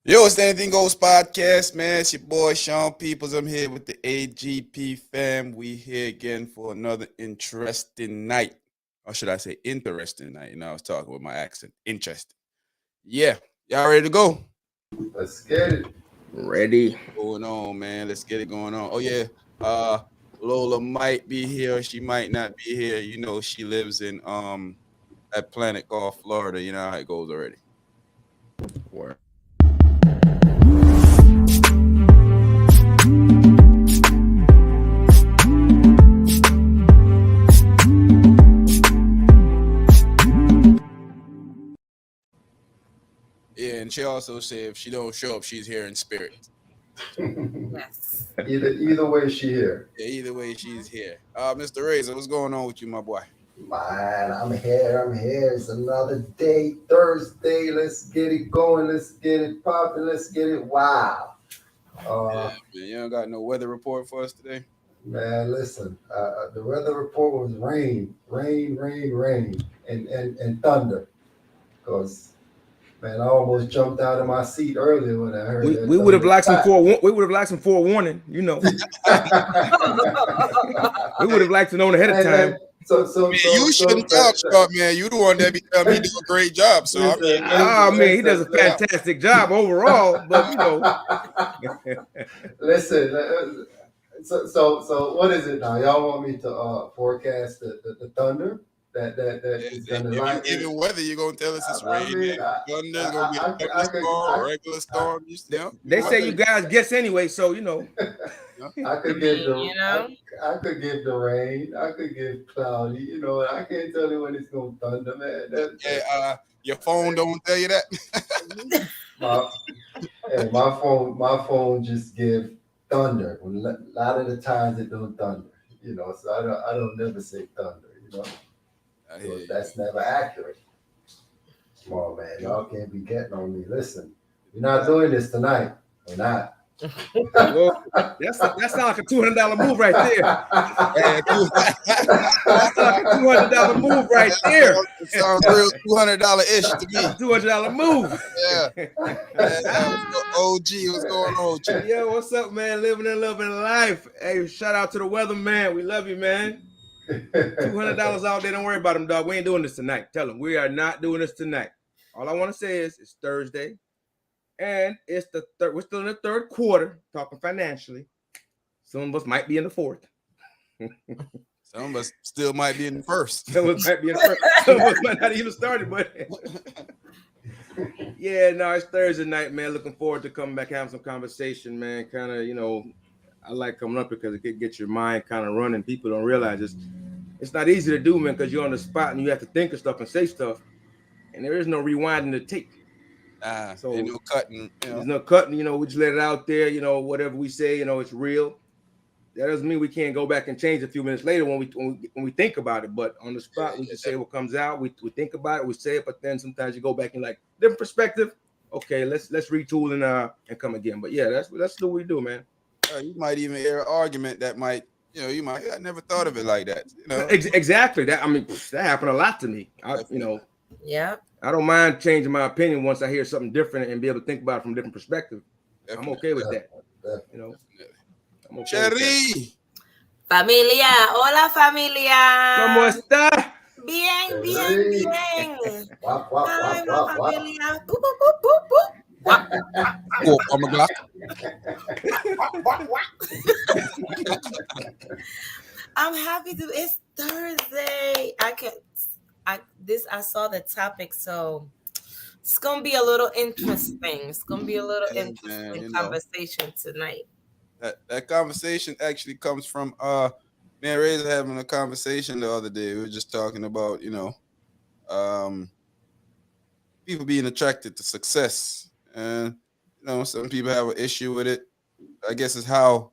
Yo, it's the Anything Goes podcast, man. It's your boy Sean Peoples. I'm here with the AGP fam. We here again for another interesting night. Or should I say interesting night? I was talking with my accent. Interesting. Yeah. Y'all ready to go? Let's get it. Ready. Going on, man. Let's get it going on. Oh, yeah. Lola might be here or she might not be here. She lives in that planet called Florida. You know how it goes already. Word. Yeah, and she also said if she don't show up, she's here in spirit. Yes. Either way, she here. Yeah, either way, she's here. Mr. Razor, what's going on with you, my boy? Man, I'm here. It's another day, Thursday. Let's get it going. Let's get it popping. Let's get it wild. Man, you don't got no weather report for us today? Man, listen. The weather report was rain, and thunder. Cause man, I almost jumped out of my seat earlier when I heard that. We would have liked some forewarning. We would have liked to know ahead of time. You shouldn't talk, Scott, man. You the one that be telling me do a great job. So He does a fantastic job overall. But listen. So what is it now? Y'all want me to forecast the thunder that is gonna like even weather? You gonna tell us it's raining, thunder, gonna be a thunderstorm, regular storm. They say you guys guess anyway, so I could give I could give the rain. I could give cloudy. I can't tell you when it's gonna thunder, man. Your phone don't tell you that. my phone just give thunder. A lot of the times it don't thunder. So I don't never say thunder. So that's never accurate. Come on, man. Y'all can't be getting on me. Listen, we're not doing this tonight. We're not. Well, that sounds like a $200 move right there. That's like a $200 move right there. It sounds real $200-ish to me. $200 move. Yeah. OG, what's going on, OG? Yo, what's up, man? Living and loving life. Hey, shout out to the weather, man. We love you, man. $200 out there. Don't worry about them, dog. We ain't doing this tonight. Tell them we are not doing this tonight. All I want to say is it's Thursday. And it's the third. We're still in the third quarter, talking financially. Some of us might be in the fourth. Some of us still might be in the first. Some of us might be in the first. Some of us might not even started, but yeah, no, it's Thursday night, man. Looking forward to coming back, having some conversation, man. Kind of, I like coming up because it gets your mind kind of running. People don't realize it's not easy to do, man, because you're on the spot and you have to think of stuff and say stuff, and there is no rewinding the tape. So there's no cutting. There's no cutting. We just let it out there. Whatever we say, it's real. That doesn't mean we can't go back and change a few minutes later when we think about it. But on the spot, we just say what comes out. We think about it. We say it, but then sometimes you go back and like different perspective. Okay, let's retool and come again. But yeah, that's what we do, man. You might even hear an argument that might. I never thought of it like that. Exactly. That that happened a lot to me. Yeah. I don't mind changing my opinion once I hear something different and be able to think about it from a different perspective. Definitely. I'm okay with that. Definitely. I'm okay Cherry. Familia. Hola, familia. ¿Cómo está? Bien. Wap, Hi, my wap. familia. Boop, boop, boop, boop, boop. I'm happy it's Thursday. I saw the topic, so it's gonna be a little interesting. It's gonna be a little interesting conversation tonight. That conversation actually comes from me and Razor having a conversation the other day. We were just talking about people being attracted to success, and some people have an issue with it. I guess it's how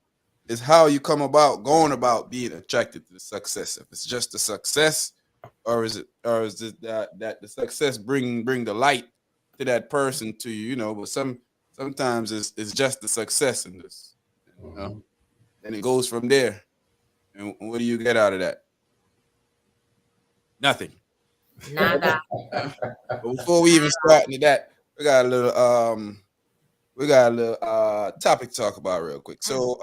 you come about going about being attracted to the success. If it's just the success, or is it that the success bring the light to that person to you, but sometimes it's just the success in this, and it goes from there. And what do you get out of that? Nothing. Nada. But before we even start into that, we got a little we got a little topic to talk about real quick. So,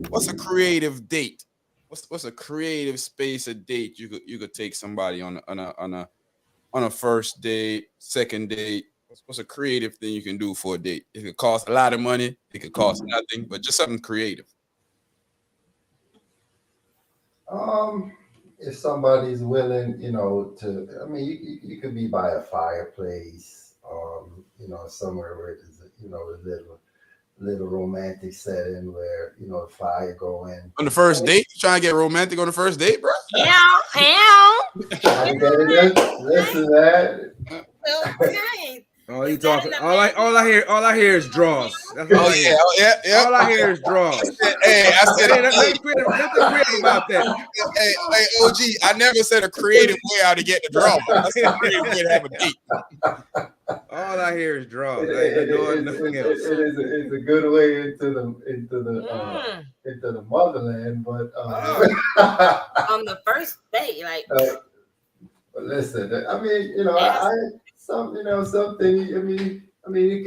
what's a creative date? What's a creative space of date you could take somebody on a first date, second date? What's a creative thing you can do for a date? It could cost a lot of money. It could cost nothing, but just something creative. If somebody's willing, I mean, you could be by a fireplace, somewhere where there's a little romantic setting where the fire going. On the first date, you trying to get romantic on the first date, bro? Yeah. I get it. Listen to that. Okay. Oh, you talking? All I hear is draws. That's all I hear. Yeah. All I hear is draws. Hey, I said nothing creative about that. Hey, OG, I never said a creative way how to get the draw. That's a creative way to have a date. All I hear is draws. I ain't doing nothing else. It's a good way into the motherland, but on the first date, like. But listen, I mean, something. I mean,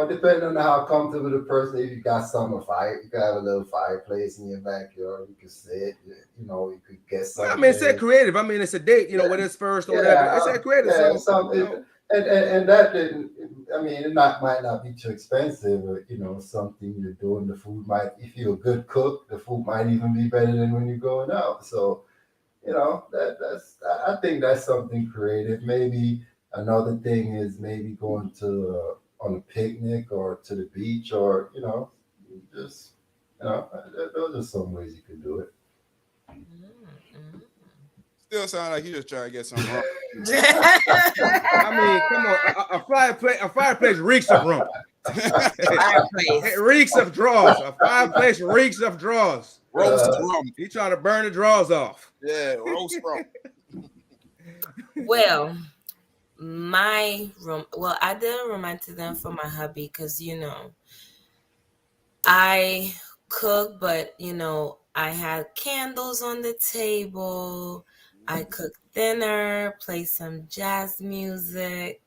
depending on how comfortable the person. If you got summer fire, you can have a little fireplace in your backyard. You can sit. You could get something. I mean, it's that creative. I mean, it's a date. Whether it's first or whatever. It's that creative. And that didn't. I mean, it might not be too expensive. Or, something you're doing. The food might. If you're a good cook, the food might even be better than when you're going out. So. I think that's something creative. Maybe another thing is maybe going to on a picnic or to the beach or those are some ways you can do it. Still sound like you just trying to get something wrong. I mean, come on, a fireplace reeks of rump. It reeks of draws. A fireplace reeks of draws. Roast rum. He trying to burn the draws off. Yeah, roast rum. Well, my room. Well, I did a romantic dinner for my hubby because I cook, but I had candles on the table. I cooked dinner, played some jazz music.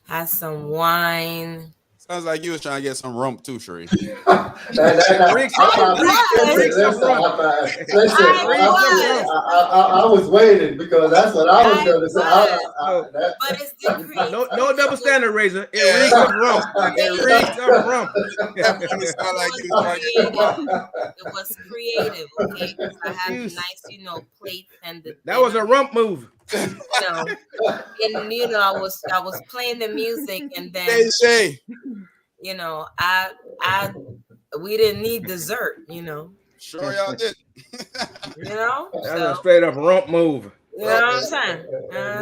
Had some wine. Sounds like you was trying to get some rump too, Sheree. I was waiting because that's what I was going to say. But it's the no double standard, Razor. It reeks of rump. It reeks of rump. It was creative, okay? Because I had nice, plates and that was a rump move. And I was playing the music, and then we didn't need dessert, Sure y'all did. That's a straight up rump move. You know what I'm saying?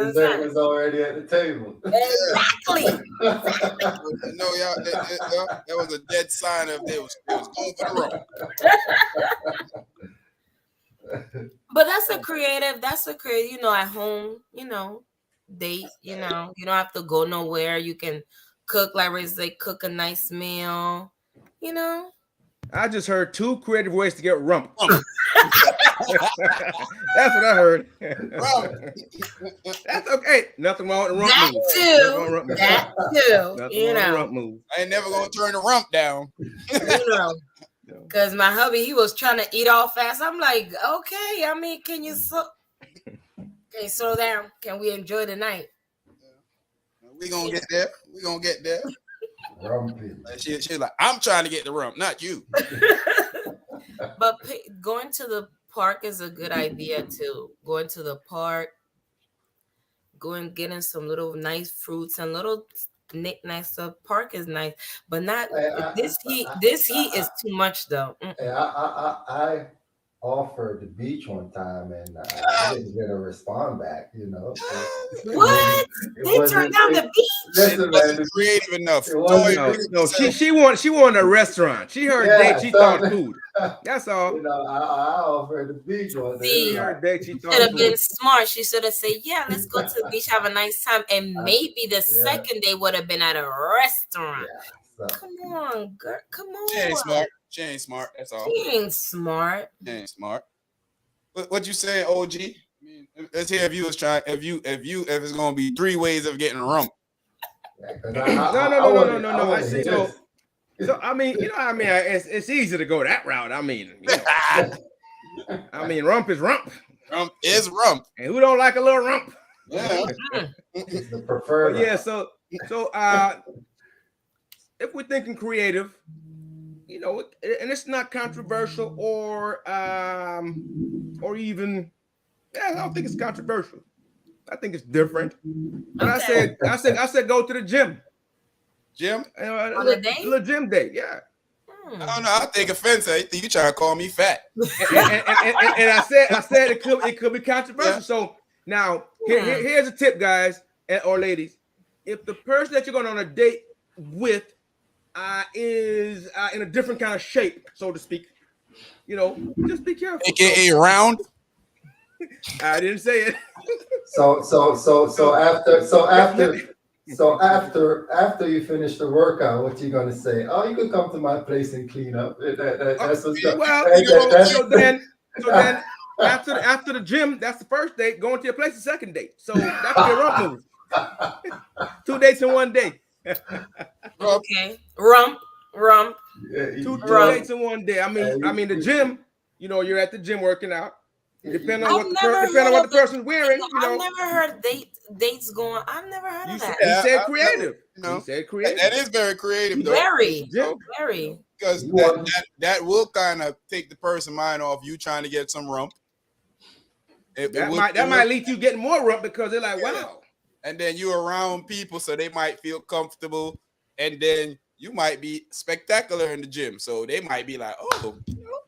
Dessert was already at the table. Exactly. Y'all, that was a dead sign of it was going for the rump. But that's a creative, at home, date, you don't have to go nowhere. You can cook, like Ray said, cook a nice meal, I just heard 2 creative ways to get rump. That's what I heard. That's okay. Nothing wrong with the rump move. That too. Nothing wrong with the rump move. I ain't never gonna turn the rump down. Because my hubby, he was trying to eat all fast. I'm like, okay. I mean, can you slow down? Can we enjoy the night? We gonna get there. She's like, I'm trying to get the rump, not you. But going to the park is a good idea too. Going to the park, getting some little nice fruits and little knickknacks. The park is nice, but not this heat. This heat is too much though. I offered the beach one time and I didn't get a response back. What? They turned down the beach. It wasn't creative enough. No, she wanted a restaurant. She heard date, she thought food. That's all. I offered the beach one. She heard date, she thought should have food. been smart. She should have said, "Yeah, let's go to the beach, have a nice time," and maybe the second day would have been at a restaurant. Yeah, Come on, girl. Come on. She ain't smart. That's all. She ain't smart. She ain't smart. What you saying, OG? I mean, let's hear if you was trying. If it's gonna be 3 ways of getting rump. No. I see. So I mean, it's easy to go that route. I mean, rump is rump. Rump is rump. And who don't like a little rump? Yeah. It's the preferred. Yeah. So if we're thinking creative, and it's not controversial or even, I don't think it's controversial. I think it's different. But I said go to the gym. Gym? On a day? Little gym day, yeah. I don't know. I take offense. I think you trying to call me fat. and I said it could be controversial. Yeah. So now here's a tip, guys or ladies. If the person that you're going on a date with is in a different kind of shape, so to speak, just be careful. AKA round. I didn't say it. So after you finish the workout, what you gonna say? Oh, you can come to my place and clean up. That's what's up. So then after the gym, that's the first date. Going to your place, the second date. So that's your rump move. 2 dates in 1 day. Okay, rump. Two dates in 1 day. I mean the gym. You're at the gym working out. Depending on what the person's wearing, I've never heard dates going. I've never heard of that. He said creative. He said creative. That is very creative, though. Very. Because that will kind of take the person's mind off you trying to get some rump. That might lead to you getting more rump because they're like, wow. And then you're around people, so they might feel comfortable, and then you might be spectacular in the gym, so they might be like, oh.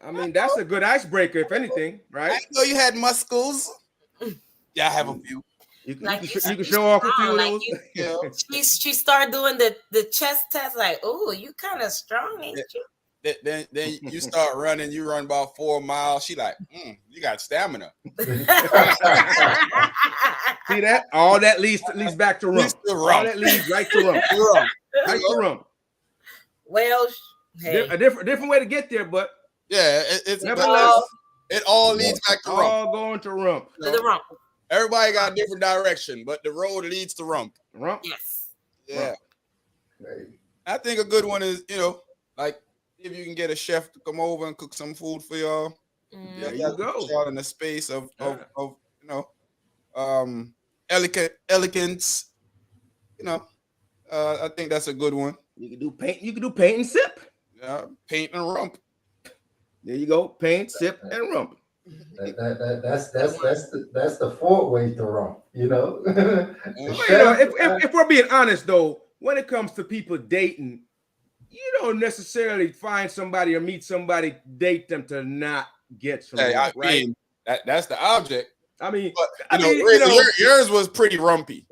That's a good icebreaker, if anything, right? I know you had muscles. Yeah, I have a few. You can show off a few of those. She started doing the chest test, like, oh, you kind of strong, ain't you? Then you start running. You run about 4 miles. She like, you got stamina. See that? All that leads back to rump. All that leads right to rump. Right to rump. Well, hey. A different way to get there, but yeah, it all leads back to rump. All going to rump. To the rump. Everybody got a different direction, but the road leads to rump. Rump. Yes. Yeah. I think a good one is, like if you can get a chef to come over and cook some food for y'all. There you go. Y'all in the space of elegance. I think that's a good one. You can do paint. You can do paint and sip. Yeah, paint and rump. There you go. Paint, sip, and rump. That's the fourth way to rump. If we're being honest, though, when it comes to people dating, you don't necessarily find somebody or meet somebody, date them to not get some rump, right? That's the object. Yours was pretty rumpy.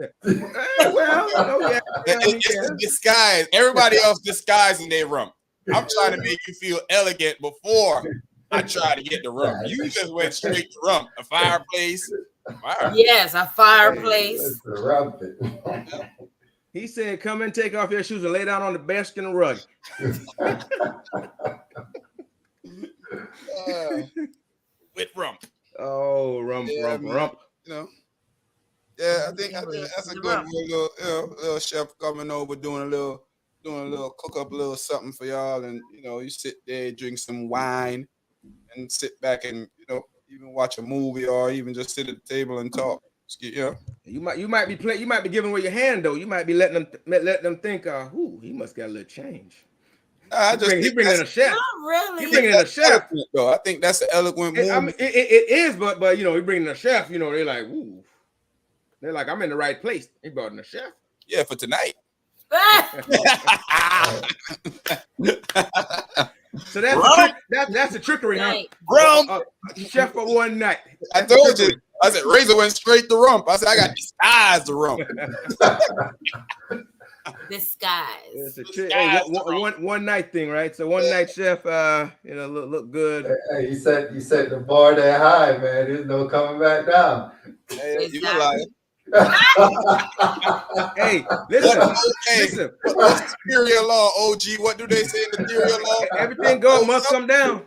It's a disguise. Everybody else disguising their rump. I'm trying to make you feel elegant before I try to get the rump. You just went straight to rump. A fireplace. Yes, a fireplace. He said, come and take off your shoes and lay down on the bearskin and rug. With rump. Oh, rump. Yeah, I think that's a good one. Little chef coming over doing a little cook up a little something for y'all, and you sit there, drink some wine, and sit back and even watch a movie or even just sit at the table and talk. You might be giving away your hand though. You might be letting them think, he must got a little change. He bringing in a chef. Not really. He bringing in a chef. Though I think that's an eloquent move. It is, but he bringing in a chef. They're like, ooh, they're like, I'm in the right place. He brought in a chef. Yeah, for tonight. So that's a trickery, huh? Rump. Chef for one night. I told you. I said Razor went straight to rump. I said I got disguised the rump. Disguise. It's one night thing, right? So one night chef, look good. Hey, you said the bar that high, man. There's no coming back down. Hey, you a liar. Hey, listen. What's the Syria law, OG? What do they say in the Syria law? Everything must come down.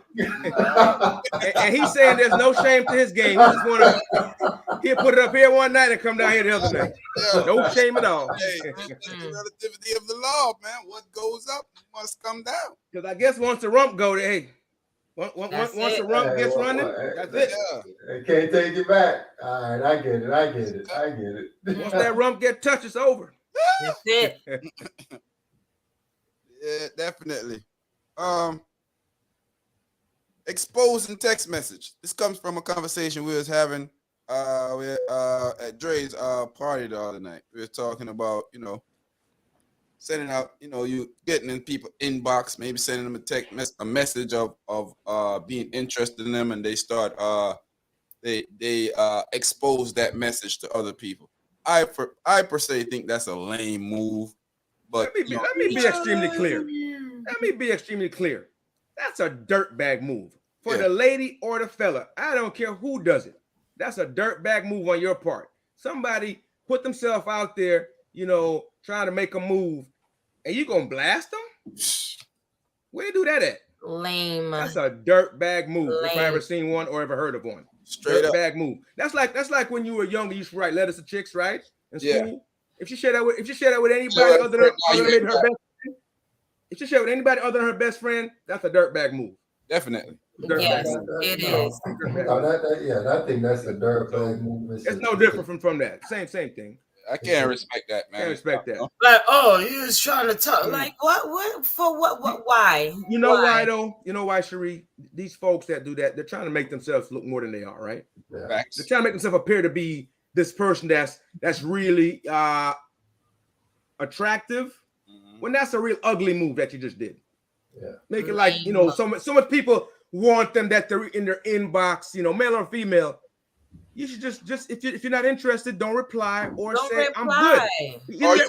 And he's saying there's no shame to his game. He just want to. He'll put it up here one night and come down here the other night. Yeah. No shame at all. Hey, it's the relativity of the law, man. What goes up must come down. Because I guess once the rump go, hey, once the rump gets running, that's it. Yeah. I can't take it back. All right, I get it. Once that rump get touched, it's over. That's it. Yeah, definitely. Exposing text message. This comes from a conversation we was having at Dre's party the other night. We were talking about, sending out, you getting in people inbox, maybe sending them a message of being interested in them, and they start they expose that message to other people. I per se think that's a lame move. But let me be extremely clear. Let me be extremely clear. That's a dirtbag move for the lady or the fella. I don't care who does it. That's a dirtbag move on your part. Somebody put themselves out there, trying to make a move, and you gonna blast them? Where you do that at? Lame. That's a dirtbag move. Lame. If I ever seen one or ever heard of one. Straight dirtbag move. That's like when you were younger, you used to write letters to chicks, right? In school. If you share that with anybody other than maybe her best friend, if you share with anybody other than her best friend, that's a dirtbag move. Definitely. Yes, it is. I think that's a dirtbag move. It's no different from that. Same thing. I can't respect that, man. Can't respect that. Like, he was trying to talk. Like, what? For what? Why? You know why though? You know why, Cherie? These folks that do that, they're trying to make themselves look more than they are, right? Yeah. They're trying to make themselves appear to be this person that's really attractive, when that's a real ugly move that you just did. Yeah. Make it like, so much people want them that they're in their inbox, male or female. You should just if you're not interested, don't reply or say I'm good. Let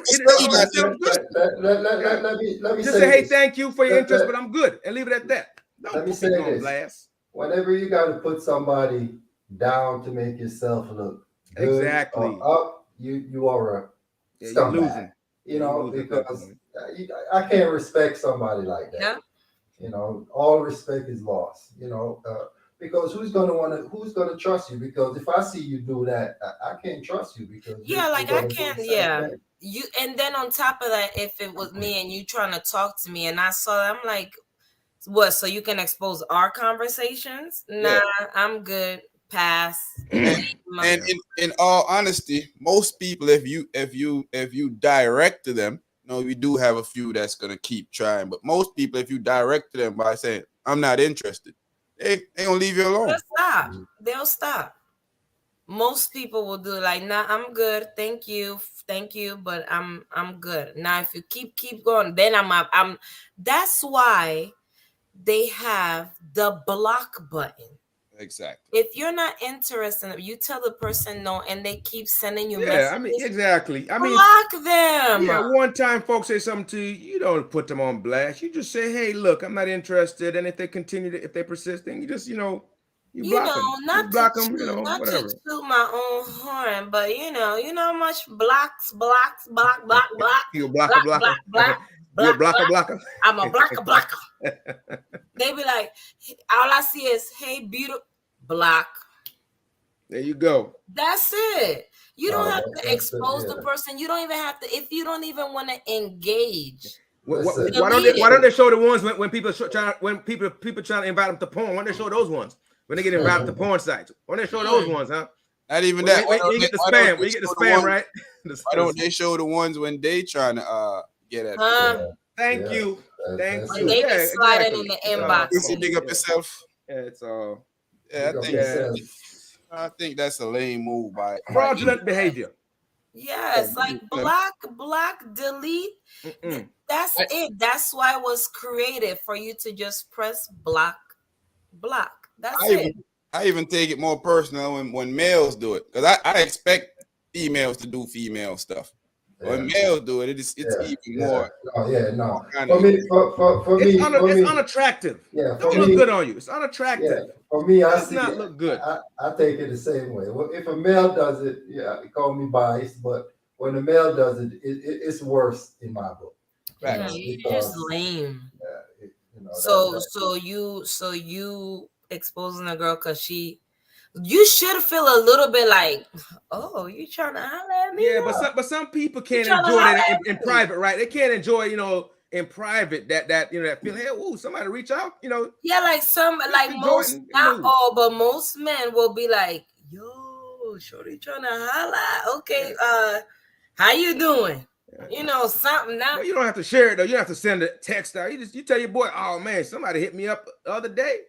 me just say, hey, thank you for your interest, but I'm good, and leave it at that. Let me say this. Whenever you got to put somebody down to make yourself look good, exactly up, you are a scumbag. Because I can't respect somebody like that. Yeah. All respect is lost. Because who's gonna trust you? Because if I see you do that, I can't trust you because I can't. Yeah, you. And then on top of that, if it was me and you trying to talk to me, and I saw that, I'm like, what? So you can expose our conversations? Nah, I'm good. Pass. And in all honesty, most people, if you direct to them, we do have a few that's gonna keep trying, but most people, if you direct to them by saying I'm not interested, they gonna leave you alone. They'll stop. Most people will do like, nah, I'm good, thank you, but I'm good. Now if you keep going, then I'm that's why they have the block button. Exactly. If you're not interested, you tell the person no, and they keep sending you messages. Exactly. Block them. Yeah, one time folks say something to you, you don't put them on blast. You just say, hey, look, I'm not interested. And if they if they persist, then you just, you block them. Not block to them, whatever. To toot my own horn, but you know how much block. You blocker. You're a blocker. I'm a blocker. They be like, all I see is, hey, beautiful, block. There you go. That's it. You don't have to expose the person. You don't even have to, if you don't even want to engage. Why don't they show the ones when people trying to invite them to porn? Why don't they show those ones when they get invited to porn sites? Why don't they show those ones, huh? Not even that. When you get the spam, when you get the spam, right? Why don't they show the ones when they trying to get at? Thank you. They be sliding in the inbox. You should dig up yourself. Yeah, it's all. I think that's a lame move by fraudulent behavior. Yes, like block, delete. That's it. That's why it was created, for you to just press block. That's it. I even take it more personal when males do it, because I expect females to do female stuff. When males do it, it's even more. Oh yeah, no. Kind For of, me, for me, it's unattractive. Yeah, Don't look good on you. It's unattractive. Yeah, for me, it I does see not it. look good. I take it the same way. Well, if a male does it, yeah, call me biased, but when a male does it, it's worse in my book. Yeah, you're just lame. Yeah, So you exposing a girl because you should feel a little bit like, oh, you trying to holler at me? Yeah, but some people can't enjoy that in private, right? They can't enjoy, in private that that feeling. Hey, ooh, somebody reach out, Yeah, like most, not all, but most men will be like, yo, shorty trying to holla. Okay, how you doing? Something now. You don't have to share it though. You don't have to send a text out. You tell your boy, oh man, somebody hit me up the other day.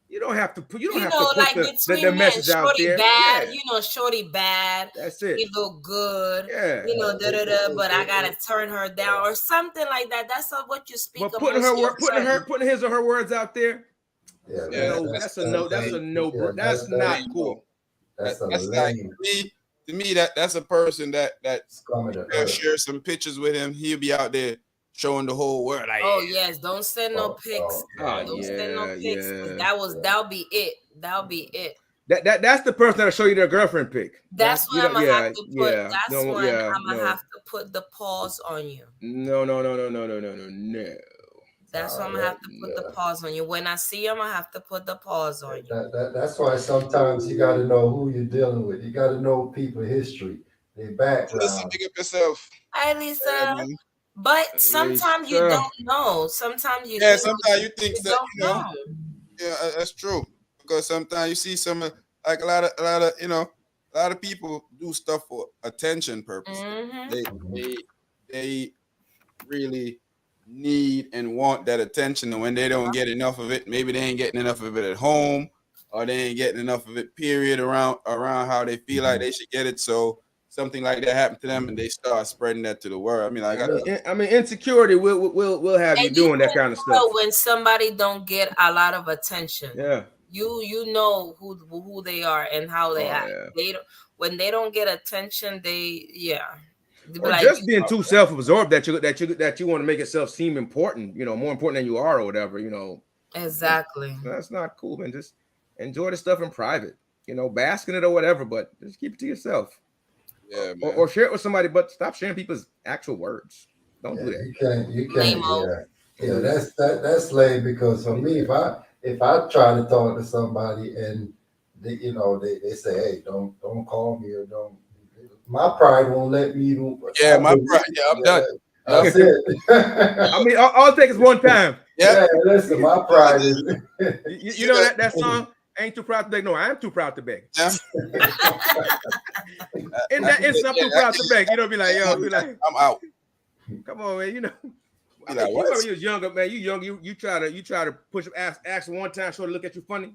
You don't have to put. You don't have to put like the message out there. Bad, shorty bad. That's it. She look good. Yeah. But I gotta turn her down or something like that. That's what you speak. But putting his or her words out there. Yeah, that's a no. That's a no. That's not cool. That's like to me that's a person that share some pictures with him. He'll be out there showing the whole world. Like, yes, don't send no pics. Don't send no pics. That'll be it. That'll be it. That's the person that'll show you their girlfriend pic. That's when I'm gonna have to put. That's when I'm gonna have to put the pause on you. No. That's why I'm gonna have to put the pause on you. When I see you, I'm gonna have to put the pause on you. That's why sometimes you got to know who you're dealing with. You got to know people's history, their background. Listen, pick up yourself. Hi, Lisa. But sometimes you don't know. Sometimes you. Sometimes you think that Yeah, that's true. Because sometimes you see some like a lot of people do stuff for attention purposes. Mm-hmm. They really need and want that attention, and when they don't get enough of it, maybe they ain't getting enough of it at home, or they ain't getting enough of it period around how they feel like they should get it. So something like that happened to them, and they start spreading that to the world. I mean, insecurity will have you doing that kind of stuff. When somebody don't get a lot of attention, you know who they are and how they act. Yeah. When they don't get attention, or just being too self-absorbed that you want to make yourself seem important, more important than you are or whatever, Exactly. That's not cool, man. Just enjoy the stuff in private, bask in it or whatever, but just keep it to yourself. Yeah, or share it with somebody, but stop sharing people's actual words. Don't do that. You can't. Yeah, that's lame, because for me, if I try to talk to somebody and they say, hey, don't call me, or don't. My pride won't let me. My pride. Yeah, I'm done. That's it. I mean, all it takes is one time. Yeah, listen, my pride is. You know that song, "Ain't Too Proud to Beg." No, I am too proud to beg. Yeah. And that is I'm too proud to beg. Be like, I'm out. Come on, man. Be like, what? When you was younger, man, you try to push up, ask one time, sort of look at you funny.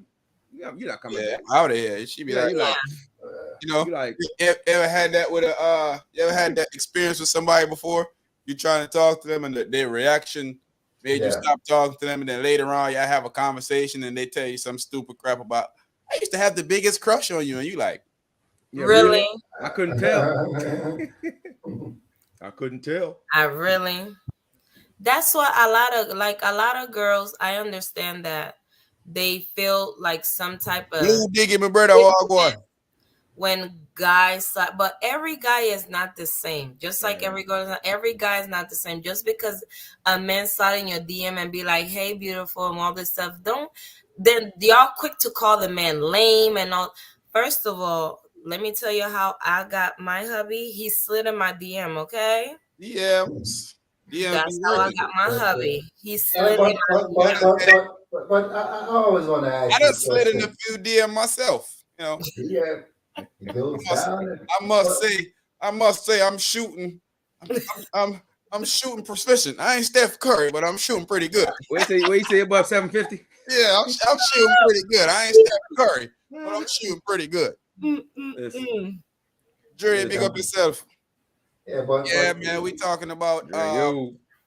You're not coming back. Out of here. She be like, you ever had that with you ever had that experience with somebody before? You trying to talk to them and their reaction made you stop talking to them, and then later on y'all have a conversation and they tell you some stupid crap about, I used to have the biggest crush on you, and you like, really? I couldn't tell. I couldn't tell. That's what a lot of girls, I understand that they feel like some type of digging my brother when guys, but every guy is not the same. Just like every guy is not the same. Just because a man slide in your DM and be like, hey, beautiful, and all this stuff, then y'all quick to call the man lame and all. First of all, let me tell you how I got my hubby. He slid in my DM, okay? Yeah. That's how I got my hubby. He slid in my DM. But I always want to ask. I done slid in a few DM myself, Yeah. It goes down. I must say, I'm shooting. I'm shooting proficient. I ain't Steph Curry, but I'm shooting pretty good. What you say above 750? Yeah, I'm shooting pretty good. I ain't Steph Curry, but I'm shooting pretty good. Dre, pick up yourself. Man, we talking about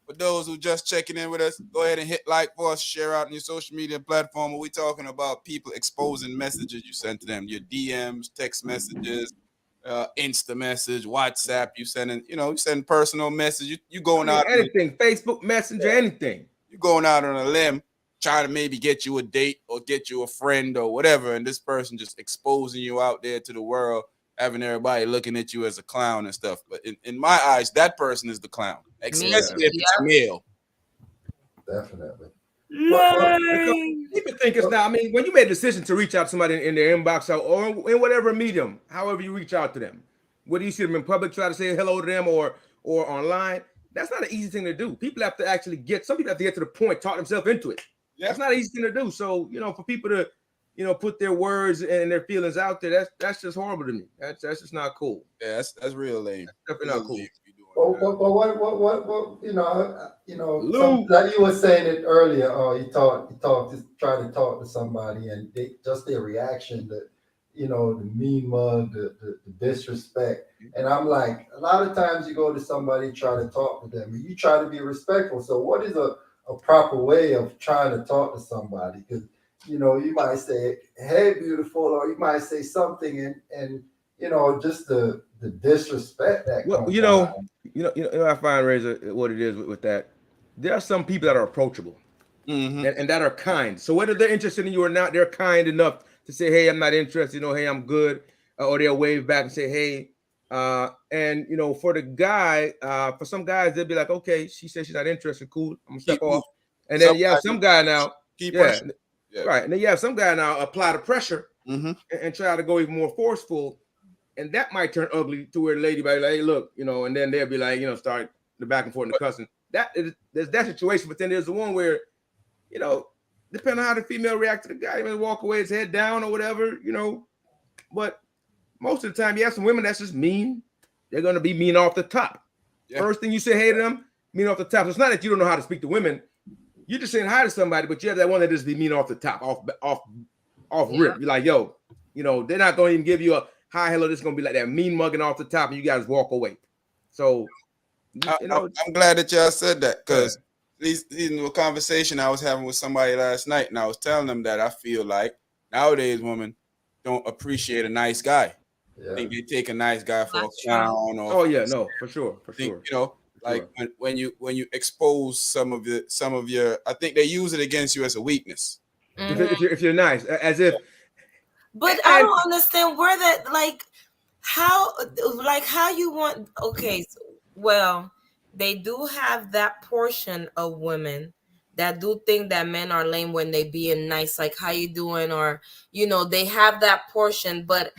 for those who just checking in with us, go ahead and hit like for us, share out on your social media platform. We talking about people exposing messages you sent to them, your DMs, text messages, Insta message, WhatsApp. You sending personal message. You going out anything, Facebook Messenger, anything. You going out on a limb, trying to maybe get you a date or get you a friend or whatever, and this person just exposing you out there to the world, having everybody looking at you as a clown and stuff. But in my eyes, that person is the clown, especially if it's male. Definitely. People think it's not. I mean, when you made a decision to reach out to somebody in their inbox or in whatever medium, however you reach out to them, whether you see them in public, try to say hello to them or online, that's not an easy thing to do. People have to actually some people have to get to the point, talk themselves into it. Yeah. That's not an easy thing to do. So, for people to, put their words and their feelings out there, that's just horrible to me. That's just not cool. Yeah, that's real lame. That's definitely not cool. But what like you were saying it earlier, you try to talk to somebody and their reaction, the mean mug, the disrespect. And I'm like, a lot of times you go to somebody, try to talk to them, and you try to be respectful. So what is a proper way of trying to talk to somebody? Because you might say, "Hey, beautiful," or you might say something, and just the disrespect that comes I find, Razor, what it is with that. There are some people that are approachable and that are kind. So whether they're interested in you or not, they're kind enough to say, "Hey, I'm not interested," "Hey, I'm good," or they'll wave back and say, "Hey." And for the guy, for some guys, they'll be like, "Okay, she says she's not interested. Cool, I'm gonna step off." And then you have some guy now, right. And then you have some guy now apply the pressure and try to go even more forceful. And that might turn ugly to where the lady might be like, "Hey, look," and then they'll be like, start the back and forth and the cussing. There's that situation, but then there's the one where, depending on how the female reacts to the guy, he may walk away, his head down or whatever, But most of the time, you have some women that's just mean. They're gonna be mean off the top. Yeah. First thing you say hey to them, mean off the top. So it's not that you don't know how to speak to women. You're just saying hi to somebody, but you have that one that just be mean off the top, off rip. You're like, yo, they're not gonna even give you a hi, hello. This is gonna be like that mean mugging off the top, and you guys walk away. So, I'm glad that y'all said that, because in a conversation I was having with somebody last night, and I was telling them that I feel like nowadays women don't appreciate a nice guy. Yeah. I think they take a nice guy for a clown. For sure. Like when you expose some of your, I think they use it against you as a weakness. If you're nice, as if. But I don't understand where that how you want. Okay, well, they do have that portion of women that do think that men are lame when they being nice, like how you doing, or they have that portion. But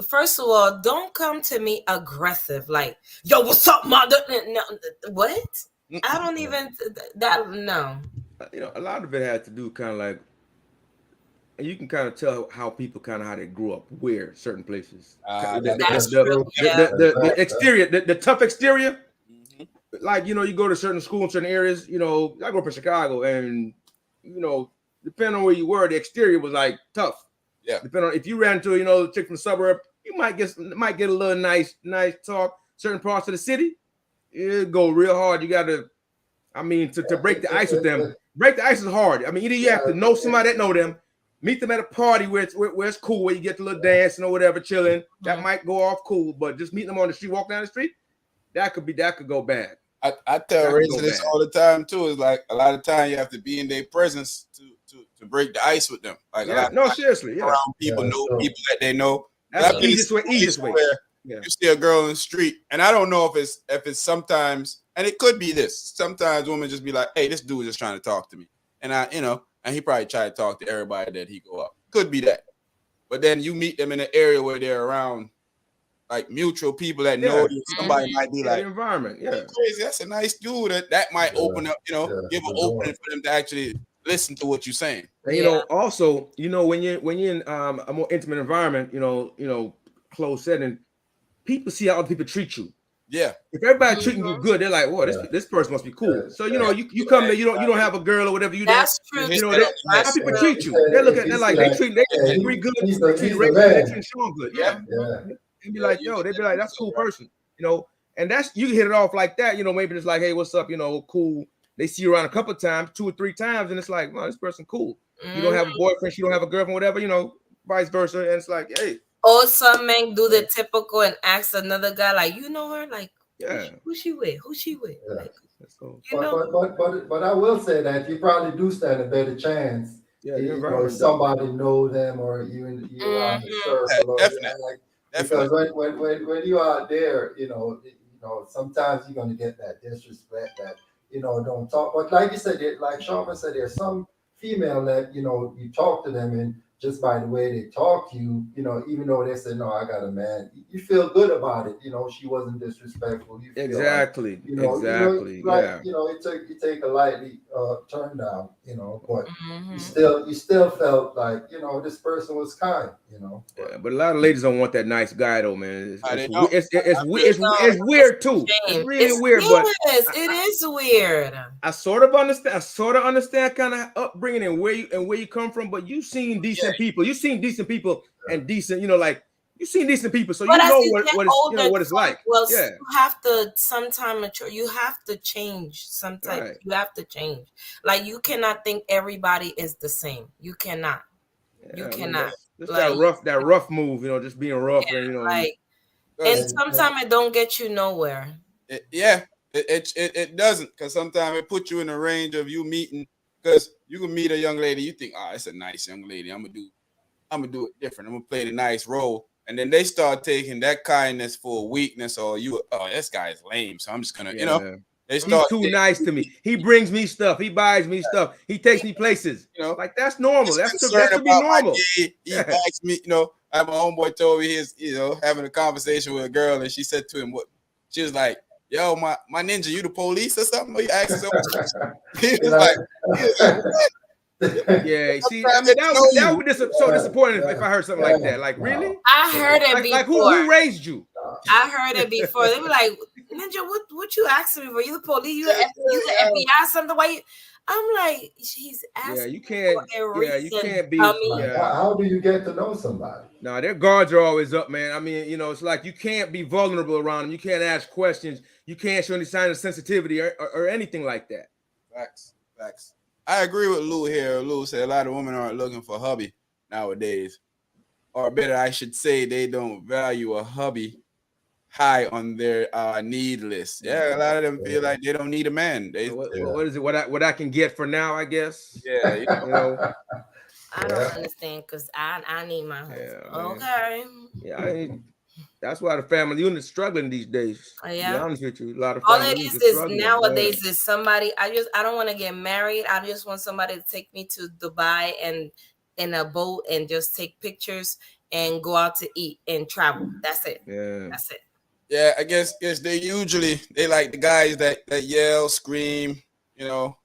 first of all, don't come to me aggressive, like, "Yo, what's up, mother?" No, what? I don't even no. A lot of it had to do kind of like, and you can kind of tell how people how they grew up, where certain places. The exterior, the tough exterior. Like, you go to certain schools in certain areas, I grew up in Chicago, and, depending on where you were, the exterior was like tough. Yeah. Depending on if you ran into, a chick from the suburb, you might get a little nice talk. Certain parts of the city, it'll go real hard. You got to break the ice with them. Break the ice is hard. I mean, either you have to know somebody that know them, meet them at a party where it's cool, where you get the little dancing or whatever, chilling. That might go off cool, but just meeting them on the street, walk down the street, that could go bad. I tell Razor this all the time too. Is like a lot of time you have to be in their presence to break the ice with them. Like seriously, around people, people that they know. That's the easiest way. You see a girl in the street, and I don't know if it's sometimes, and it could be this. Sometimes women just be like, "Hey, this dude is just trying to talk to me," and and he probably try to talk to everybody that he go up. Could be that, but then you meet them in an area where they're around, like mutual people that know you. Somebody might be like, environment, crazy. That's a nice dude. That might open up, give an opening for them to actually listen to what you're saying. And also, when you're in a more intimate environment, closed setting, people see how other people treat you. Yeah. If everybody treating you good, they're like, "Whoa, this person must be cool." So you come there, you don't have a girl or whatever. That's true. How people treat you. They look at they treat pretty good. They treat Sean good. Yeah. And be like, "Yo," they be like, "That's a cool person," And that's, you hit it off like that. Maybe it's like, "Hey, what's up?" Cool. They see you around a couple of times, 2 or 3 times, and it's like, "Wow, this person cool." You don't have a boyfriend, she don't have a girlfriend, whatever. Vice versa, and it's like, "Hey, Or some men do the typical and ask another guy, like, you know her? Like, Yeah. who she with? Who she with? Yeah. Like, So, you know? But I will say that you probably do stand a better chance. yeah, your You know, if environment does. somebody know them or you around the Mm-hmm. Yeah, circle or you definitely, act, because definitely. when you out there, sometimes you're gonna get that disrespect that don't talk. But like you said, like Sharma said, there's some female that you talk to them and just by the way they talk to you, even though they say no, I got a man, you feel good about it. She wasn't disrespectful. You feel like Exactly. Exactly. like Yeah. you take a lightly turn down, but you Mm-hmm. still felt like this person was kind, but Yeah, but a lot of ladies don't want that nice guy though, man. They don't. They don't. It's It's weird too. a It's shame. really It's weird, but yes, it is weird. I sort of understand. I sort of understand kind of upbringing and where you come from. But you've seen Yeah, decent people. You've seen decent people and decent. Like you've seen decent people, so But you as know you get what it's older, what it's like. Yeah. you have to sometime mature. You have to change. Sometimes Right. you have to change. Like you cannot think everybody is the same. You cannot. You Yeah. I mean, cannot. that's Like that rough move. Just being rough and like, and because and sometimes it don't get you nowhere. yeah, it doesn't, because sometimes it puts you in the range of you meeting, because you can meet a young lady, you think, oh, it's a nice young lady. I'm gonna do it different. I'm gonna play the nice role. And then they start taking that kindness for a weakness, or this guy is lame. So I'm just gonna, Yeah. they He's start too taking, nice to me. He brings me stuff. He buys me stuff. He takes me places. you know, Like that's normal. he's That concerned should be about my normal. day. He Yeah. asked me, I have my homeboy told me he's, having a conversation with a girl, and she said to him, what she was like, yo, my ninja, you the police or something? Or you asking so much? He was like, he was like, what? Yeah, I'm see, trying I to mean get to that know would be so disappointing if I heard something like yeah, that. Like, really? no, I heard it Like before. who raised you? I heard it before. They were like, Ninja, what you asking me for? You the police? You you. the FBI? Something? Why you? I'm like, he's Yeah, asking you me for can't. a Yeah, you reason, can't be. dummy. like Yeah, how do you get to know somebody? no, their guards are always up, man. I mean, it's like you can't be vulnerable around them. You can't ask questions. You can't show any sign of sensitivity or anything like that. Facts, facts. I agree with Lou here. Lou said a lot of women aren't looking for a hubby nowadays, or better, I should say, they don't value a hubby high on their need list. Yeah, a lot of them feel like they don't need a man. They, What is it? What I can get for now? I guess. yeah, You know. I don't understand because I need my husband. Yeah, man. Okay. Yeah, that's why the family unit's struggling these days. To be Yeah. honest with you, a lot of All family it units are is struggling. nowadays is somebody. I don't want to get married. I just want somebody to take me to Dubai and in a boat and just take pictures and go out to eat and travel. That's it. Yeah. That's it. yeah. I guess they like the guys that yell, scream. You know,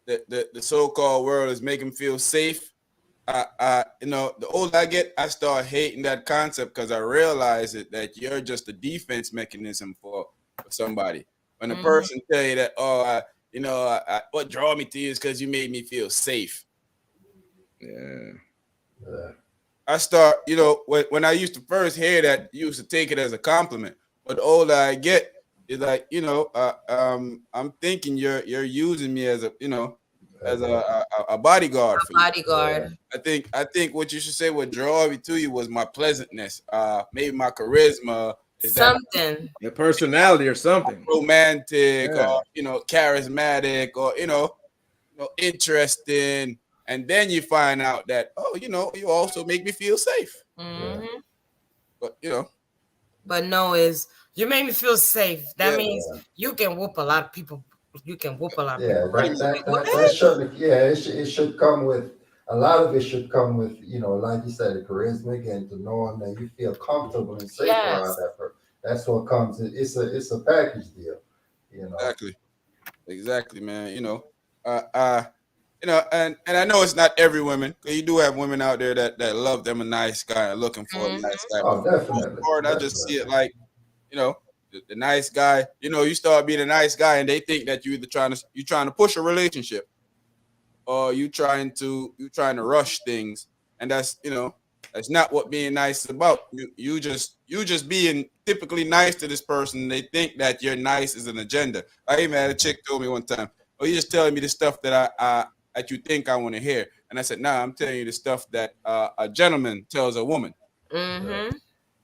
the so-called world is making them feel safe. The older I get, I start hating that concept, because I realize that you're just a defense mechanism for somebody. When a person tell you that, what draw me to you is because you made me feel safe. Yeah. I start, when I used to first hear that, you used to take it as a compliment. But the older I get, it's like, I'm thinking you're using me as a bodyguard for you. Bodyguard. I think what you should say, what draw me to you, was my pleasantness, maybe my charisma, is that Something. Your personality or something. romantic, Yeah. or charismatic, or interesting, and then you find out that, you also make me feel safe. Mm-hmm. But But no, is you made me feel safe. That yeah, means you can whoop a lot of people. You can whoop a lot of Yeah, people. pretty that much. that What? that, that should it should come with a lot of it should come with like you said, the charisma and to knowing that you feel comfortable and safe around Yes. that person. That's what comes. It's a package deal, you know. Exactly, man. And I know it's not every woman, because you do have women out there that love them a nice guy and looking for a Mm-hmm. nice guy. But Oh, for the most definitely, part, I just see it definitely. like, the nice guy. You start being a nice guy, and they think that you're trying to push a relationship, or you trying to rush things, and that's not what being nice is about. You just being typically nice to this person. They think that you're nice is an agenda. I even had a chick told me one time, "Oh, you're just telling me the stuff that you think I want to hear." And I said, "Nah, I'm telling you the stuff that a gentleman tells a woman." Mm-hmm.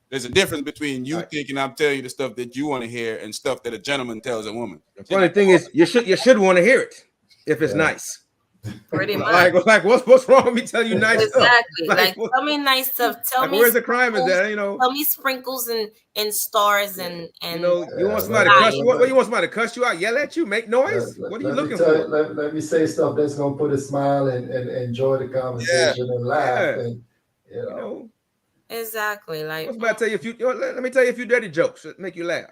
There's a difference between you thinking I'm telling you the stuff that you want to hear and stuff that a gentleman tells a woman. The funny thing is, you should want to hear it if it's nice. Pretty much. Like what's wrong with me telling you nice stuff? Like tell me nice stuff. Tell me where's the crime is that? Tell me sprinkles and stars and you want somebody to cuss you? What you want somebody to cuss you out, yell at you, make noise? What are you looking for? Let me say stuff that's gonna put a smile and enjoy the conversation and laugh and you know. Exactly. Like let me tell you a few dirty jokes that make you laugh.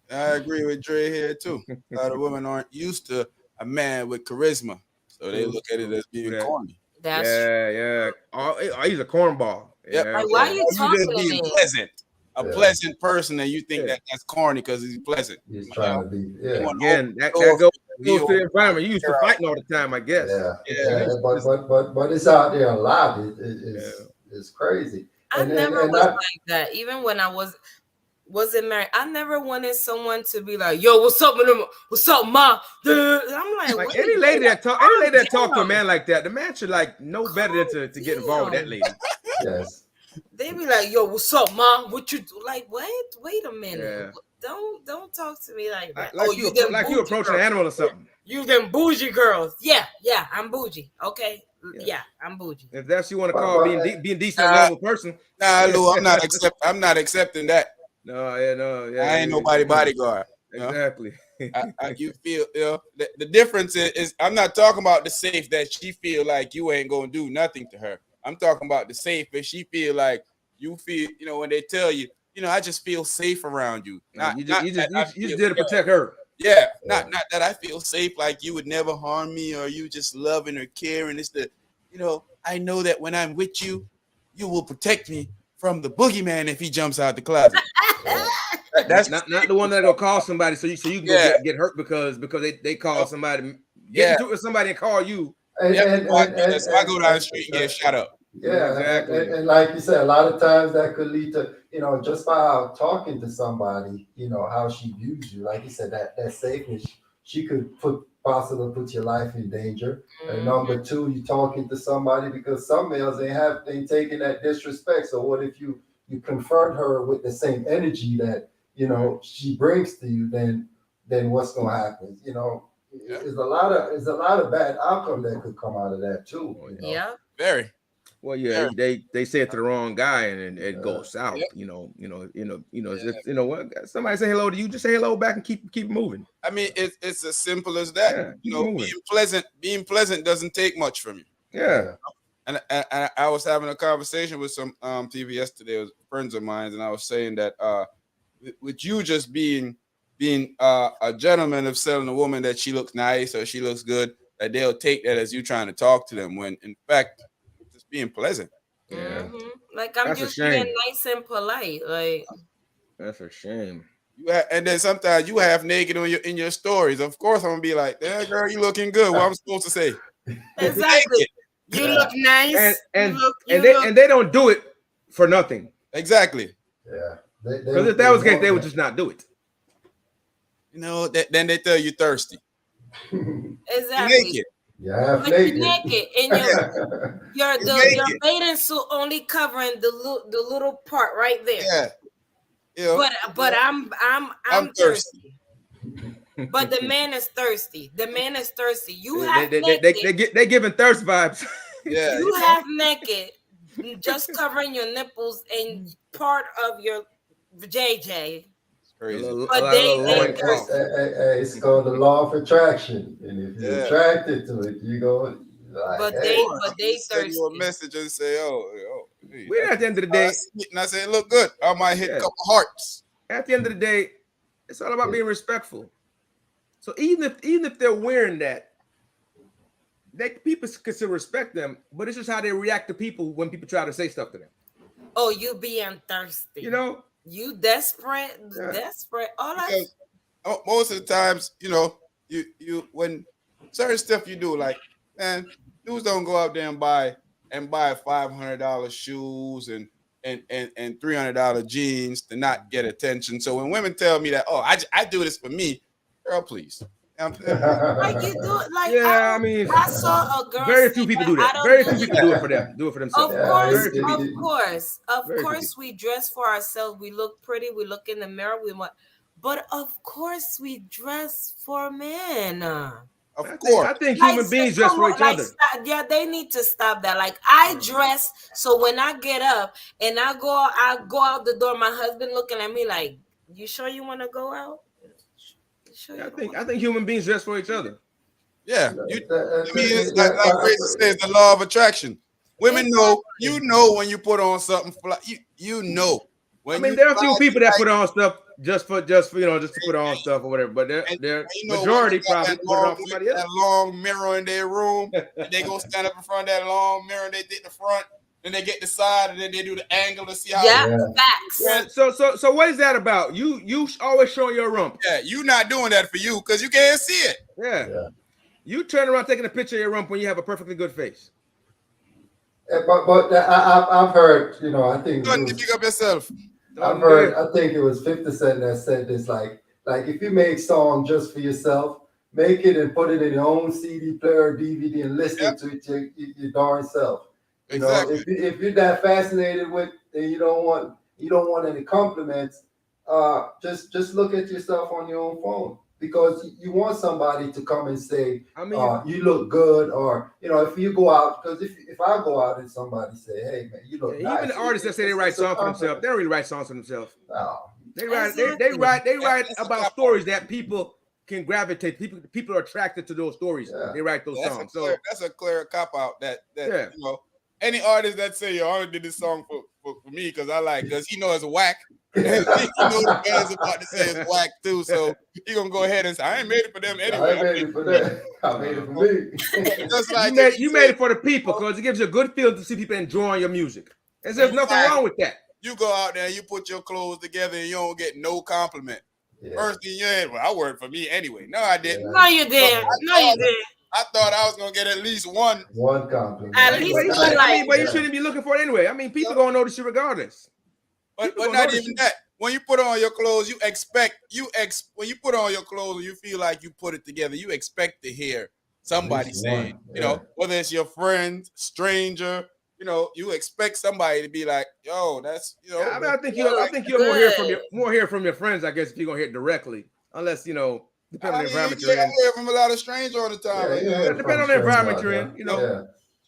I agree with Dre here too. A lot of women aren't used to a man with charisma, so they look at it as being corny. That's yeah. Oh, he's a cornball. Yep. Like, why are you talking just being to me? pleasant, pleasant person, and you think that's corny because he's pleasant. He's trying to be. Again, that goes to the environment. You used to fighting all the time, I guess. But it's out there a lot. It's crazy. I never was like that. Even when I wasn't married, I never wanted someone to be like, "Yo, what's up, man? What's up, ma?" I'm like any lady that talk to a man like that, the man should know better than to get involved with that lady. Yes. They be like, "Yo, what's up, ma? What you do?" Like, what? Wait a minute. Don't talk to me like that. You approach an animal or something. You them bougie girls. Yeah, I'm bougie. Okay. Yeah, I'm bougie. If that's you want to call being decent, normal person. Nah, Lou, I'm not accepting that. No, I ain't nobody bodyguard. Exactly. You feel the difference is I'm not talking about the safe that she feel like you ain't gonna do nothing to her. I'm talking about the safe if she feel like you feel, when they tell you, I just feel safe around you. You just did to protect her. Yeah, not that I feel safe, like you would never harm me or you just loving or caring. It's I know that when I'm with you, you will protect me from the boogeyman if he jumps out the closet. That's not the one that gonna call somebody so you can go get hurt because they call somebody. Get into it with somebody and call you. So I go down the street and get shot up. Yeah, exactly. And like you said, a lot of times that could lead to, just by talking to somebody, how she views you. Like you said, that safeness, she could possibly put your life in danger. And number two, you talking to somebody because some males ain't taking that disrespect. So what if you confront her with the same energy that she brings to you? Then what's gonna happen? There's a lot of bad outcome that could come out of that too. Yeah. Very. Well, they say it to the wrong guy and it goes south. What somebody say hello to you, just say hello back and keep moving. I mean, it's as simple as that. Being pleasant doesn't take much from you. Yeah. And I was having a conversation with some people yesterday, with friends of mine, and I was saying that with you just being a gentleman of telling a woman that she looks nice or she looks good, that they'll take that as you trying to talk to them when in fact just being pleasant. Yeah. Like I'm just being nice and polite. Like that's a shame. And then sometimes you half naked in your stories. Of course, I'm gonna be like, "Yeah, girl, you looking good." What I'm supposed to say? Exactly. You look nice. And they don't do it for nothing. Exactly. Yeah. Because if that was the case, they would just not do it. Then they tell you thirsty. Exactly. Naked. Yeah, naked. And your bathing suit only covering the little part right there. Yeah. But I'm thirsty. But the man is thirsty. You have naked. They giving thirst vibes. Yeah. You have naked, just covering your nipples and part of your JJ. Crazy. It's called the law of attraction, and if you're attracted to it, you go. Like, but they send you a message and say, we're at the end of the day, and I say, it look good. I might hit a couple hearts. At the end of the day, it's all about being respectful. So even if they're wearing that, people can still respect them, but it's just how they react to people when people try to say stuff to them. Oh, you being thirsty. You desperate. All that. Most of the times, you when certain stuff you do, like, man, dudes don't go out there and buy $500 shoes and $300 jeans to not get attention. So when women tell me that, I do this for me, girl, please. Like you do it. Like Yeah, I mean, I saw a girl. very say few people that do I that. don't Very do few people do it for them. Do it for themselves. Of course, Very few of people. course, of Very few course, we dress for ourselves. We look pretty. We look in the mirror. We want, but of course, we dress for men. Of course. I think Like, human beings dress come for on, each like, other. stop. Yeah, they need to stop that. Like, I dress so when I get up and I go out the door. My husband looking at me like, "You sure you want to go out? You sure Yeah, you don't I think human beings dress for each other. Yeah. It's like Gracie says, the law of attraction. Women know, you know when you put on something fly, you know. When I mean, you there are a few fly people that like, put on stuff just for to put on stuff or whatever, but and they're you know when majority they got probably put it on somebody else. that long mirror in their room, and they go stand up in front of that long mirror and they did the front, then they get the side, and then they do the angle to see how. Yeah, facts. Yeah, so what is that about? You always showing your rump. Yeah, you not doing that for you because you can't see it. Yeah. You turn around taking a picture of your rump when you have a perfectly good face. But I've heard, I think You pick up yourself. I've heard, I think it was 50 Cent that said this, like if you make song just for yourself, make it and put it in your own CD player, DVD, and listen to it your darn self. You know, if you're that fascinated with, and you don't want any compliments, just look at yourself on your own phone, because you want somebody to come and say, you look good, or if you go out, because if I go out and somebody say, hey man, you look nice. Even the artists that say they write songs for themselves, they don't really write songs for themselves. No. They write about stories that people can gravitate. People are attracted to those stories. Yeah. They write those songs. That's a clear cop out. That any artist that say, "Yo, I only did this song for me because I like," because he knows it's whack. He know the fans about to say it's whack too, so he gonna go ahead and say, "I ain't made it for them anyway." I made it for that. I made it for me. Just like you made it for the people, because it gives you a good feeling to see people enjoying your music. And there's nothing wrong with that. You go out there, you put your clothes together, and you don't get no compliment. First thing you had, well, I worked for me anyway. No, I didn't. No, you didn't. No, you didn't. I thought I was gonna get at least one compliment. At least but you shouldn't be looking for it anyway. I mean, people gonna notice you regardless. But not even that. When you put on your clothes, when you put on your clothes and you feel like you put it together, you expect to hear somebody saying, whether it's your friend, stranger, you expect somebody to be like, yo, that's I mean, I think you'll more hear from your friends, I guess, if you're gonna hear it directly. Unless, depending on the environment you're in. I hear from a lot of strangers all the time. Depending on the environment you're in,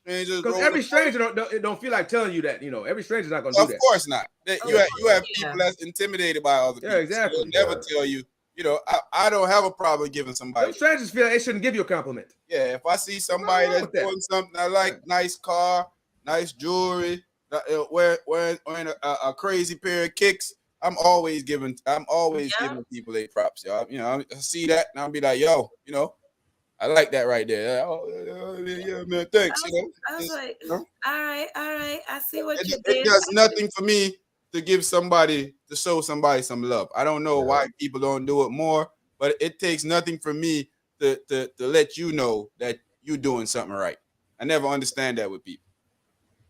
because every stranger don't feel like telling you that, every stranger's not gonna do that. Of course not. You have people that's intimidated by other people. Yeah, exactly. They'll never tell you. I don't have a problem giving somebody. Some strangers feel like they shouldn't give you a compliment. Yeah, if I see somebody that's doing something I like, nice car, nice jewelry, wearing a crazy pair of kicks, I'm always giving people their props. I see that and I'll be like, yo, I like that right there. Yeah, man, thanks. I was like, all right. I see what you did. It does nothing for me to show somebody some love. I don't know why people don't do it more, but it takes nothing for me to let you know that you're doing something right. I never understand that with people.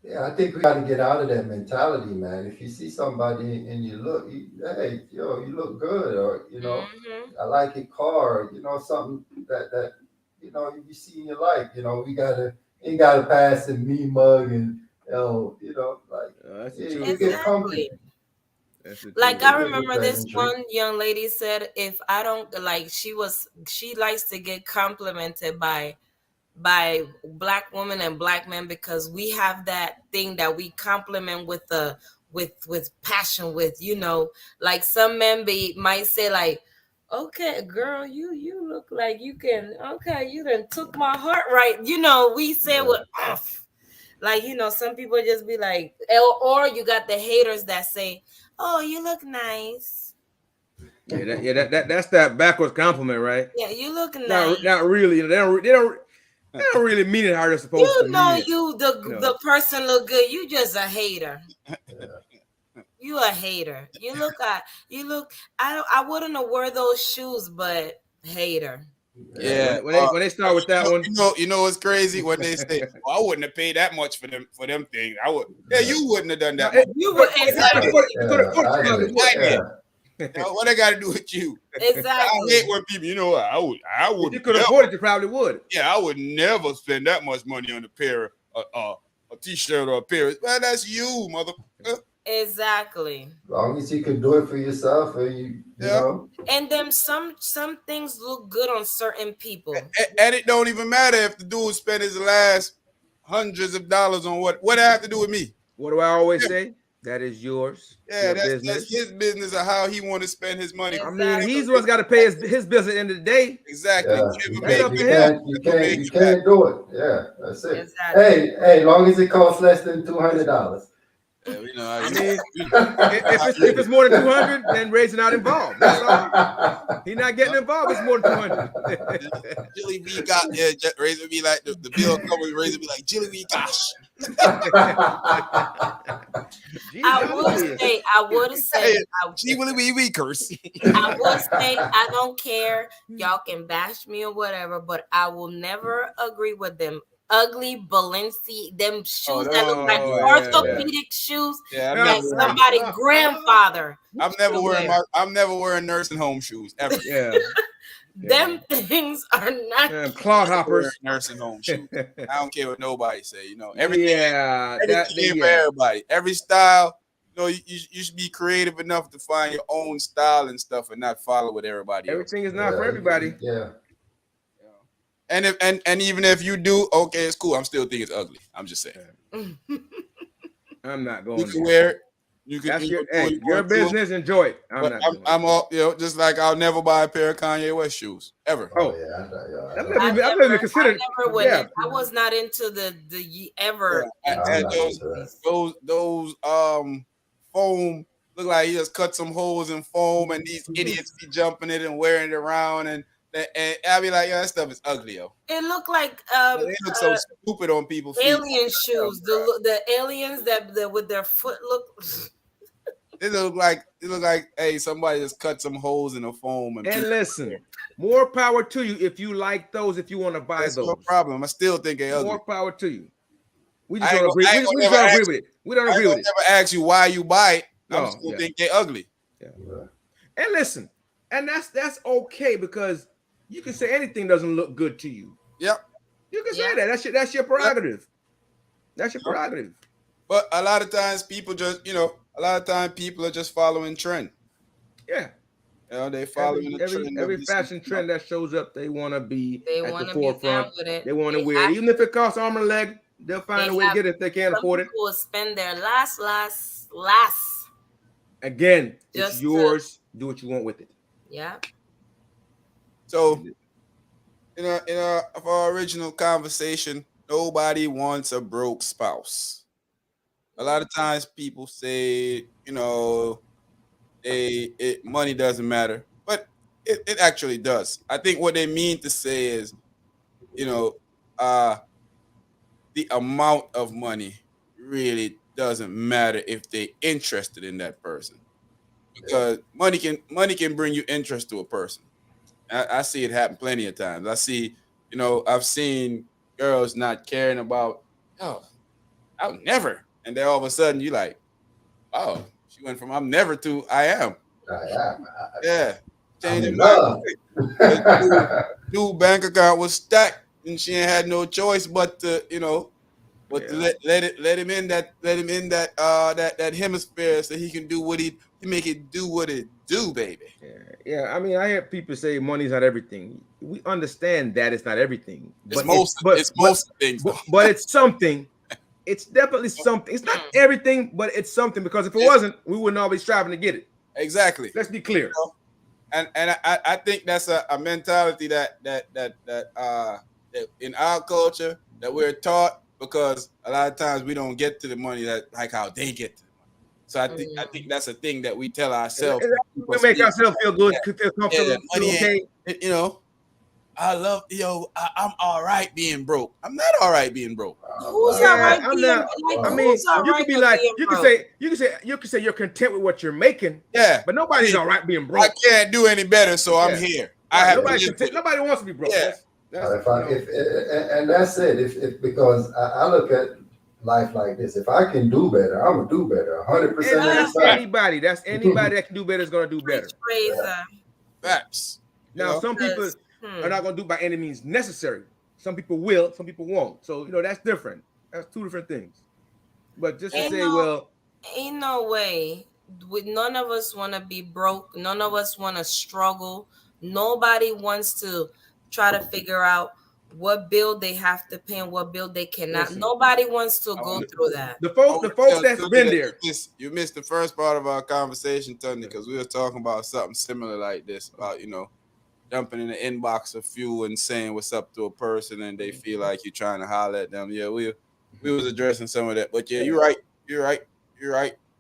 Yeah, I think we got to get out of that mentality, man. If you see somebody and you look, hey, yo, you look good, or I like your car, something that you see in your life. You gotta pass the me mug and exactly. Like I remember this one young lady said, if I don't she likes to get complimented by black women and black men, because we have that thing that we compliment with passion, like some men might say like, okay, girl, you look like you can, okay, you done took my heart right. We say with like, some people just be like, or you got the haters that say, oh, you look nice. That's that backwards compliment, right? Yeah, you look nice. Not really. They don't really mean it how they're supposed to mean it. The person look good. You just a hater. You a hater. You look. I wouldn't have wear those shoes, but hater. Yeah. When they start with that one, what's crazy when they say, I wouldn't have paid that much for them things. I would. Yeah, you wouldn't have done that. You would. What I got to do with you? Exactly. I hate when people, I would. If you could afford it, you probably would. Yeah, I would never spend that much money on a pair of a t-shirt or a pair. Well, that's you, motherfucker. Exactly. As long as you can do it for yourself, or you know. And then some things look good on certain people. And it don't even matter if the dude spent his last hundreds of dollars on what I have to do with me. What do I always say? That is yours. Yeah, that's business. his business of how he want to spend his money. Exactly. I mean, he's what's got to pay his bills at the end of the day. Exactly. Yeah. You can't do it. Yeah, that's it. Exactly. Hey, long as it costs less than $200. I mean, if it's more than 200, then Ray's not involved. That's all. He's not getting involved. It's more than 200. Jilly we got Ray's would be like the bill comes. Ray's would be like Jilly we gosh. I would say, G will we curse. I would say I don't care. Y'all can bash me or whatever, but I will never agree with them ugly Balenci, them shoes that look like orthopedic shoes. Yeah, like somebody's grandfather. I'm never wearing nursing home shoes ever. Yeah. Them things are not cloud hoppers. Nursing home shoes. I don't care what nobody say. Everything. Yeah, everything for everybody. Every style. You should be creative enough to find your own style and stuff, and not follow what everybody. Everything is not for everybody. Yeah. And even if you do, okay, it's cool. I'm still thinking it's ugly. I'm just saying. I'm not going. You can wear it. You can. That's your business. Enjoy it. I'm all just like I'll never buy a pair of Kanye West shoes ever. Oh yeah. I've never considered. I was not into the ever. And those foam look like he just cut some holes in foam, and these idiots be jumping it and wearing it around and I'll be like, that stuff is ugly, yo. It looked like they look so stupid on people's feet. Alien shoes. The aliens that with their foot look. It look like hey, somebody just cut some holes in the foam. And listen, more power to you if you like those. If you want to buy those, no problem. I still think they ugly. More power to you. We just don't agree. We don't agree with it. We don't agree with it. I never ask you why you buy it. I still think they're ugly. Yeah. And listen, and that's okay because. You can say anything doesn't look good to you. Yep. You can say that. That's your prerogative. That's your prerogative. But a lot of times people just, people are just following trend. Yeah. They following the trend. Every fashion trend that shows up, they want to be at the forefront. They want to wear it. Even if it costs arm and leg, they'll find a way to get it if they can't afford it. People will spend their last. Again, it's yours. Do what you want with it. Yeah. So, in our original conversation, nobody wants a broke spouse. A lot of times people say, money doesn't matter, but it actually does. I think what they mean to say is, the amount of money really doesn't matter if they're interested in that person, because money can bring you interest to a person. I see it happen plenty of times. I see, I've seen girls not caring about, I'll never. And then all of a sudden you like, oh, she went from I'm never to I am. Yeah. Changing my dude bank account was stacked and she ain't had no choice but to, let him in that hemisphere so he can do what he make it do what it do, baby. Yeah. I mean, I hear people say money's not everything. We understand that it's not everything. It's most things. But it's something. It's definitely something. It's not everything, but it's something, because if it wasn't, we wouldn't all be striving to get it. Exactly. Let's be clear. And I think that's a mentality that in our culture that we're taught, because a lot of times we don't get to the money like how they get to the money. So I think that's a thing that we tell ourselves. We make ourselves feel good, feel comfortable. Okay. I love I'm all right being broke. I'm not all right being broke. Who's all right being broke? I mean, you could be like, you can say you're content with what you're making. Yeah, but nobody's all right being broke. I can't do any better, so I'm here. Nobody wants to be broke. Yeah. And that's it. If because I look at life like this. If I can do better, I'm gonna do better 100% of the time. Anybody. That's anybody that can do better is gonna do better. Yeah. Facts. Now, some people are not gonna do by any means necessary. Some people will, some people won't. So that's different. That's two different things. But just to say, well, ain't no way. None of us want to be broke. None of us want to struggle. Nobody wants to try to figure out what bill they have to pay and what bill they cannot. Listen, Nobody wants to go through that. The folks that's been there. You missed the first part of our conversation, Tony, because we were talking about something similar like this, about jumping in the inbox of few and saying what's up to a person and they feel like you're trying to holler at them. Yeah, we was addressing some of that. But yeah, you're right.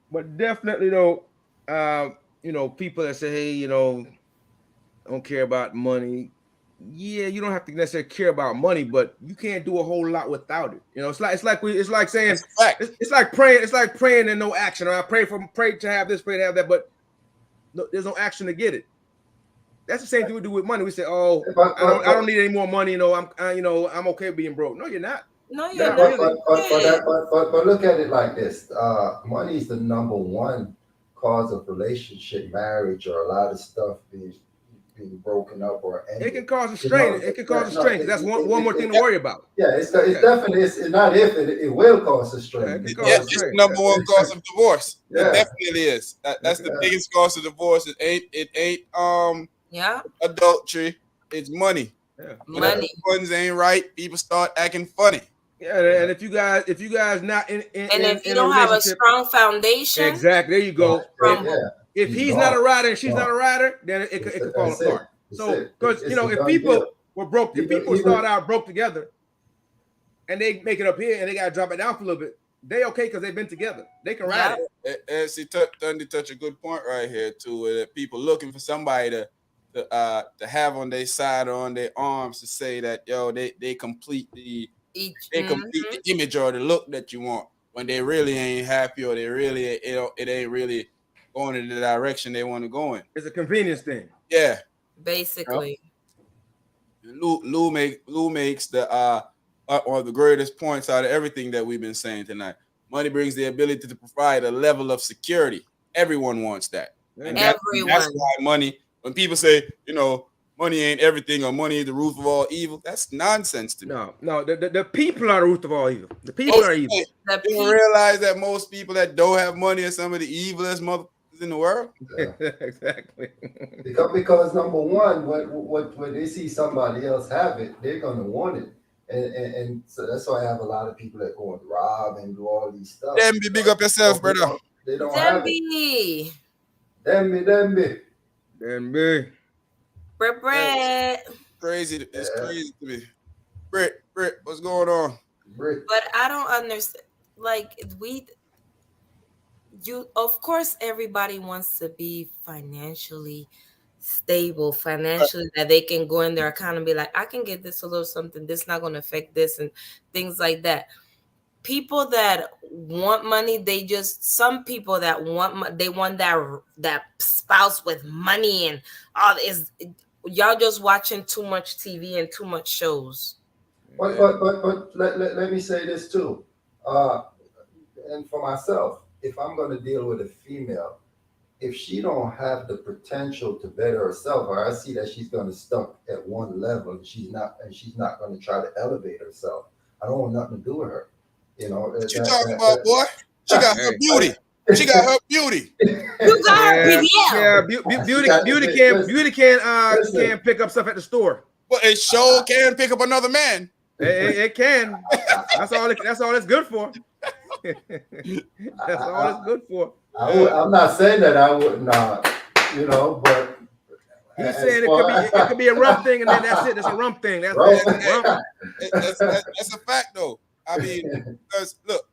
But definitely though, people that say, hey, don't care about money. Yeah, you don't have to necessarily care about money, but you can't do a whole lot without it. It's like saying it's like praying. It's like praying and no action. Or I pray to have this, pray to have that, but there's no action to get it. That's the same thing we do with money. We say, "Oh, I don't need any more money." I'm okay being broke. No, you're not. No, you're not. But look at it like this: money is the number one cause of relationship, marriage, or a lot of stuff being broken up or ended. It can cause a strain. It can cause a strain. That's one more thing to worry about. Yeah, it's definitely it's not if it will cause a strain. It's the number one cause of divorce. Yeah. It definitely is. That's the biggest cause of divorce. It ain't adultery. It's money. Yeah. Money. Funds ain't right. People start acting funny. Yeah, and if you guys not in and if you don't have a strong foundation, exactly. There you go. If he's not a rider and she's not a rider, then it could fall apart. So, because if people were broke, if people start out broke together, and they make it up here and they gotta drop it down for a little bit, they okay because they've been together. They can ride it. And see, Thundy touch a good point right here too. That people looking for somebody to have on their side or on their arms to say that they complete the the image or the look that you want when they really ain't happy or they really it ain't really going in the direction they want to go in. It's a convenience thing. Yeah, basically. Lou makes the one of the greatest points out of everything that we've been saying tonight. Money brings the ability to provide a level of security. Everyone wants that. And that's why money. When people say money ain't everything or money is the root of all evil, that's nonsense to me. No, the people are the root of all evil. The people are evil. You don't realize that most people that don't have money are some of the evilest motherfuckers in the world? Yeah. Exactly. because number one, when they see somebody else have it, they're gonna want it. And so that's why I have a lot of people that go and rob and do all these stuff. Them be big up yourself, brother. They don't have it. Them be. Brett. Crazy. It's crazy to me. Brett, what's going on? But I don't understand. Like of course, everybody wants to be financially stable, that they can go in their account and be like, I can get this a little something. This not going to affect this and things like that. People that want money, some people that they want that spouse with money and all is. Y'all just watching too much TV and too much shows. But let me say this too, and for myself, if I'm going to deal with a female, if she don't have the potential to better herself, or I see that she's going to stuck at one level, and she's not going to try to elevate herself, I don't want nothing to do with her. What you talking about, boy? She got her beauty. She got her beauty. You got her BBL. Beauty can pick up stuff at the store. Well, it sure can pick up another man. It can. That's all it's good for. That's all it's good for. I'm not saying that I would not, but he's saying it could be a rump thing, and then that's it. It's a rump thing. That's rump. That's a fact, though. I mean, because look.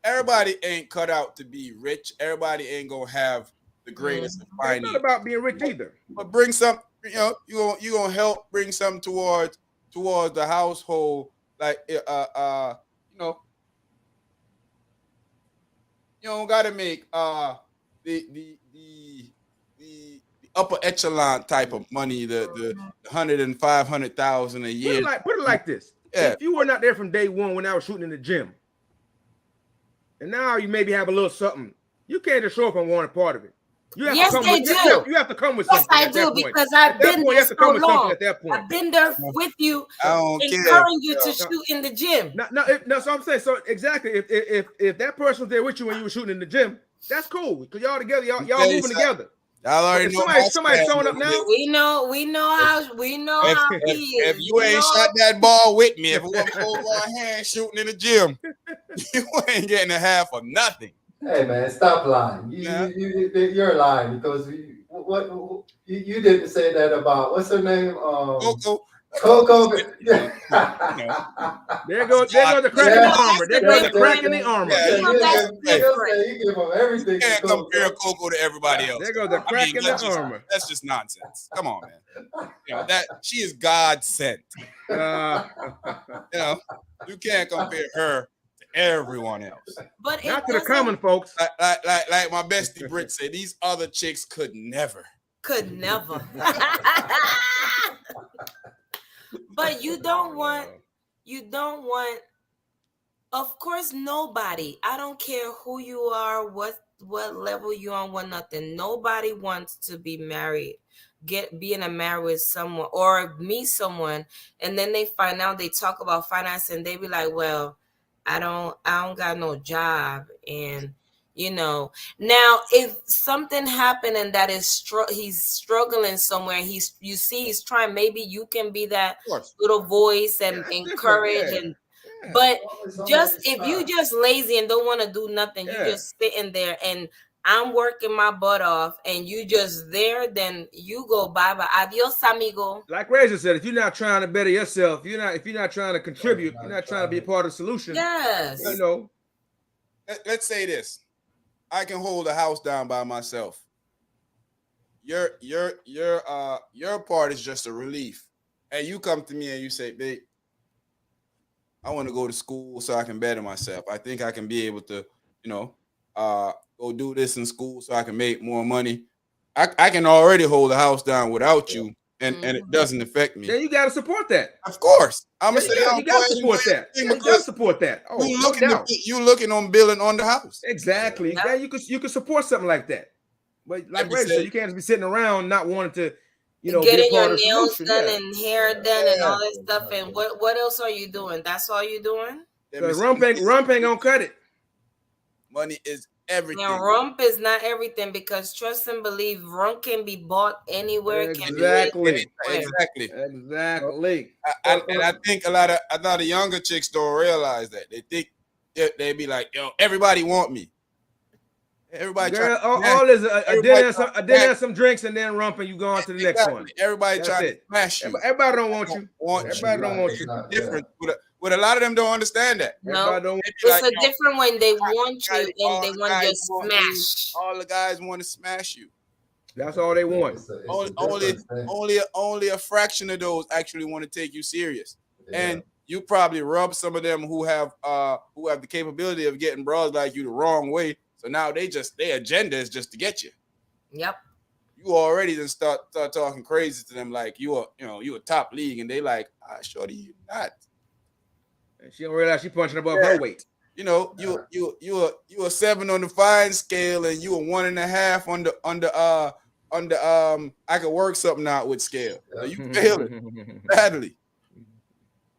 Everybody ain't cut out to be rich. Everybody ain't gonna have the greatest of finance. It's not about being rich either. But bring some, you gonna help bring some towards the household. Like you don't gotta make the upper echelon type of money, the 100 and 500,000 a year. Put it like this. Yeah. If you were not there from day one when I was shooting in the gym, and now you maybe have a little something. You can't just show up and want a part of it. You have Yes, to come they with, do. you have to come with Yes, something I at do, that point. because I've At that been point, you there have to come so with something long. at that point. I've been there with you, I don't care. encouraging you to No. shoot in the gym. No, so I'm saying, so exactly, if that person was there with you when you were shooting in the gym, that's cool, because y'all together, y'all moving together. Y'all But already if know my somebody's showing up stand. now, We know how he If is. you ain't shot that ball with me, if it wasn't over our hands shooting in the gym, you ain't getting a half of nothing. Hey man, stop lying. You're lying because you didn't say that about what's her name? Coco. Coco. there goes the crack in the armor. There goes the crack in the armor. Yeah, You give them everything. You can't compare Coco to everybody else. There goes the crack in the armor. That's just nonsense. Come on, man. That she is God sent. You can't compare her to everyone else. But not to the common folks. Like my bestie Brit said, these other chicks could never. But you don't want, of course, nobody. I don't care who you are, what level you on, what nothing. Nobody wants to be married, be in a marriage with someone or meet someone, and then they find out, they talk about finance, and they be like, well, I don't got no job, and now if something happened and that is he's struggling somewhere, he's trying, maybe you can be that little voice and encourage and but just if you just lazy and don't want to do nothing, you just sitting there and I'm working my butt off and you just there, then you go bye-bye. Adios, amigo. Like Razor said, if you're not trying to better yourself, if you're not trying to contribute, you're not trying to be a part of the solution. Yes. Let's say this. I can hold a house down by myself. Your part is just a relief. And you come to me and you say, babe, I want to go to school so I can better myself. I think I can be able to, go do this in school so I can make more money. I can already hold a house down without you, and it doesn't affect me. Then you got to support that. Of course. I'm gonna say you got to support that. You got to support that. Oh, you looking on building on the house. Exactly. Yeah. Then you could support something like that. But like Ray said, you can't just be sitting around not wanting to, getting your nails done and hair done and all that stuff. And what else are you doing? That's all you're doing? Because rump ain't gonna cut it. Money is everything. Now, rump is not everything, because trust and believe, rump can be bought anywhere. Exactly. And I think a lot of younger chicks don't realize that. They think they be like, yo, everybody want me. Everybody all is a dinner, some drinks, and then rump, and you go on to the next one. Everybody trying to smash you. Everybody don't want you. Everybody don't want you. Different. But a lot of them don't understand that. No, it's a different when they want you and they want to smash. All the guys want to smash you. That's all they want. Only a fraction of those actually want to take you serious. Yeah. And you probably rub some of them who have the capability of getting bras like you the wrong way. So now their agenda is just to get you. Yep. You already then start talking crazy to them like you a top league, and they like, shorty, you not. And she don't realize she punching above her weight. You a 7 on the fine scale, and you a 1.5 on the I could work something out with scale. So you fail it badly.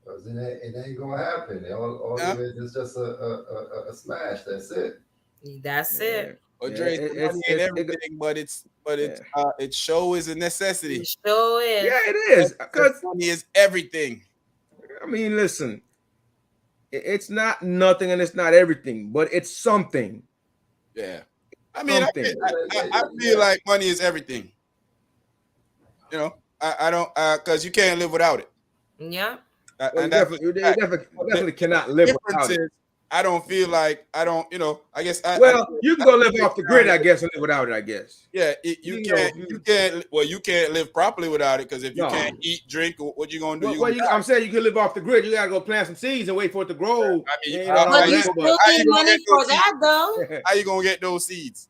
It ain't gonna happen. All it is just a smash. That's it. That's it. Money ain't everything, but it show is a necessity. It sure is. Yeah, it is. Because money is everything. I mean, listen, it's not nothing and it's not everything, but it's something. Yeah. I mean, I feel like money is everything. I don't, because you can't live without it. Yeah. You definitely cannot live without it. I don't feel like I guess. You can go live off the grid, I guess, and live without it, I guess. Yeah, you can't live properly without it, because if you can't eat, drink, what you gonna do? I'm saying you can live off the grid. You gotta go plant some seeds and wait for it to grow. But you still need money for that, though. How you gonna get those seeds?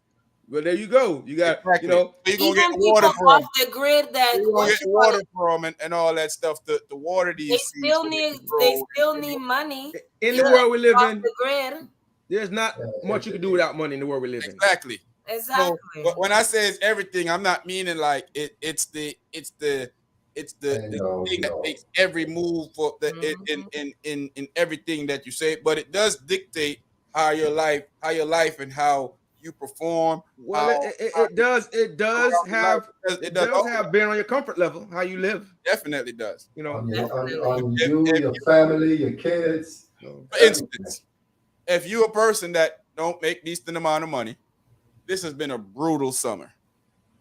Well, there you go. You got, you gonna get water from off the grid. That you gonna get water from and all that stuff to water these. They still need money in the world we live in. The grid. There's not much you can do without money in the world we live in. Exactly. Exactly. So, when I say it's everything, I'm not meaning like it's the thing that makes every move for the in everything that you say, but it does dictate how your life and how you perform. Well, it does have bearing on your comfort level, how you live. Definitely does. You know, on you, your family, your kids. For instance, if you're a person that don't make decent amount of money, this has been a brutal summer.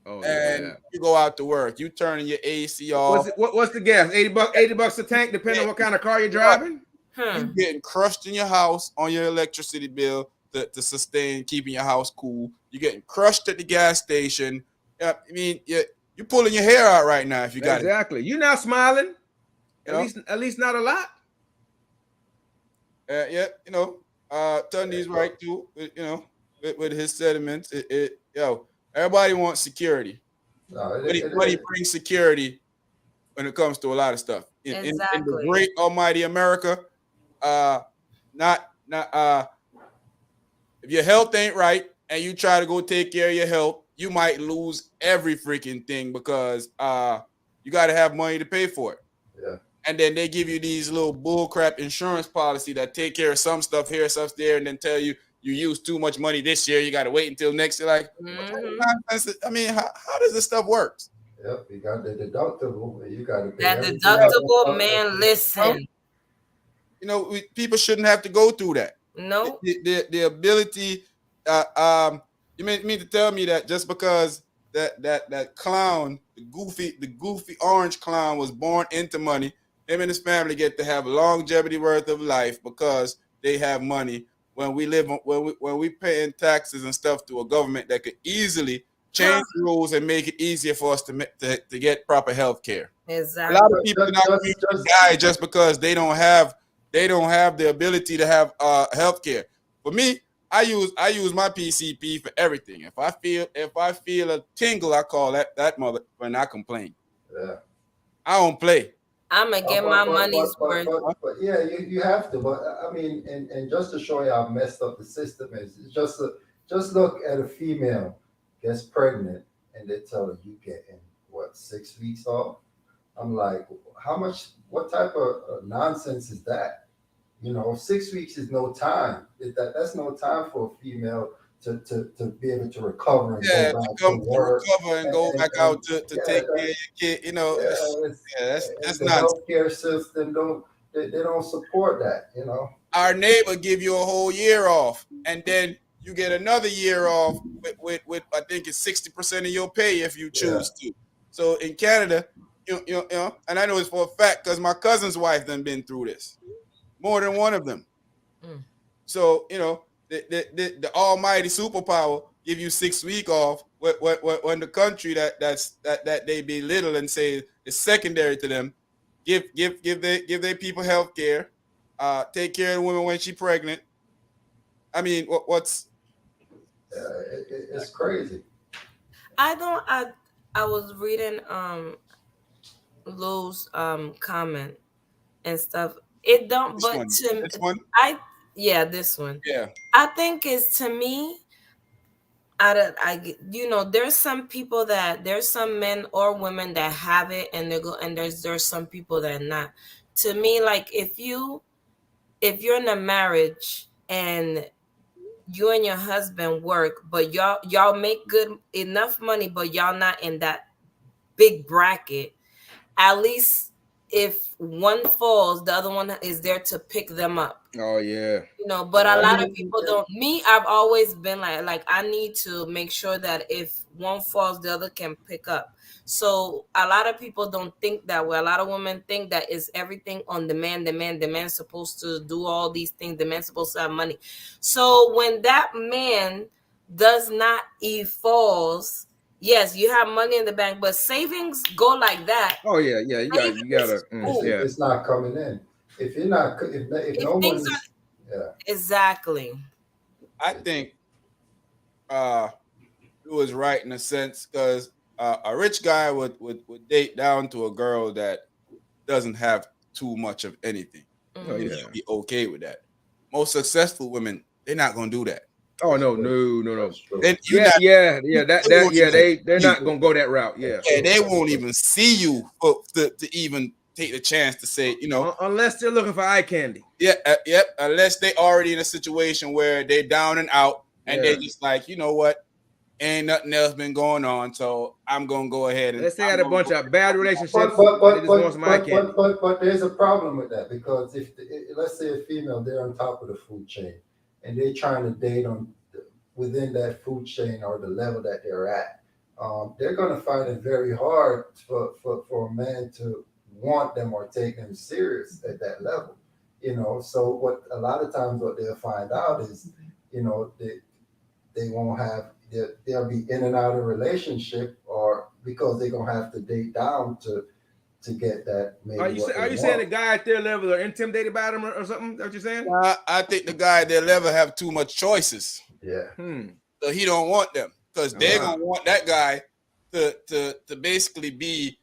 Oh, and yeah. you go out to work, you turning your AC off. What's the gas? $80 a tank, depending on what kind of car you're driving. You getting crushed in your house on your electricity bill to sustain keeping your house cool. You're getting crushed at the gas station. I mean, you're pulling your hair out right now if you got exactly. You're not smiling. At least not a lot. Yeah, Tunde's right too. With his sentiments, everybody wants security. But he brings security when it comes to a lot of stuff. In the great almighty America, if your health ain't right and you try to go take care of your health, you might lose every freaking thing because you got to have money to pay for it. Yeah. And then they give you these little bullcrap insurance policy that take care of some stuff here, stuff there, and then tell you use too much money this year. You got to wait until next year. Like, I mean, how does this stuff work? Yep, you got the deductible. You got to pay that deductible, man. Listen, people shouldn't have to go through that. No, the ability. You mean to tell me that just because that clown, the goofy orange clown, was born into money, him and his family get to have longevity worth of life because they have money. When we paying taxes and stuff to a government that could easily change the rules and make it easier for us to get proper health care. Exactly. A lot of people die just because they don't have the ability to have health care. For me, I use my PCP for everything. If I feel a tingle, I call that mother when I complain. Yeah. I don't play. I'm gonna get my money's worth. But yeah, you have to. But I mean, and just to show you how messed up the system is, just look at a female gets pregnant and they tell her you getting 6 weeks off. I'm like, what type of nonsense is that? 6 weeks is no time. That's no time for a female to be able to recover and go back to work. Recover and go back out to take care of your kid. That's the nonsense. healthcare system they don't support that. Our neighbor give you a whole year off, and then you get another year off with I think it's 60% of your pay if you choose to. So in Canada, and I know it's for a fact because my cousin's wife done been through this. More than one of them. So, the almighty superpower give you 6 weeks off when the country that they belittle and say is secondary to them, give their people health care, take care of the woman when she's pregnant. I mean, what's it's crazy. I was reading Lou's comment and stuff. It don't, this but one? to This one? this one. Yeah. I think it's, to me, there's some people there's some men or women that have it and there's some people that are not. To me, like if you're in a marriage and you and your husband work, but y'all make good enough money, but y'all not in that big bracket, at least if one falls, the other one is there to pick them up. Oh yeah. But a lot of people don't. Me, I've always been like I need to make sure that if one falls, the other can pick up. So a lot of people don't think that way. A lot of women think that is everything on the man. The man's supposed to do all these things. The man's supposed to have money. So when that man does not, he falls. Yes, you have money in the bank, but savings go like that. Oh yeah. You gotta. It's not coming in. If you're not, if no one's, exactly. I think it was right in a sense because a rich guy would date down to a girl that doesn't have too much of anything. Oh, yeah. He'd be okay with that. Most successful women They're not gonna do that. Oh no. Then They're not gonna go that route. Yeah. Yeah, they won't even see you to even take the chance to say, unless they're looking for eye candy. Yeah, yep. Unless they already in a situation where they're down and out, and they just like, you know what, ain't nothing else been going on, so I'm gonna go ahead and let's say I had a bunch of bad relationships. But there's a problem with that, because let's say a female, they're on top of the food chain and they're trying to date on within that food chain or the level that they're at, they're going to find it very hard for a man to want them or take them serious at that level. So what a lot of times what they'll find out is, they won't have, they'll be in and out of relationship, or because they're gonna have to date down to get that. Maybe are you saying the guy at their level are intimidated by them or something? That's what you're saying? I think the guy at their level have too much choices. Yeah. So he don't want them, because they're gonna want that guy to basically be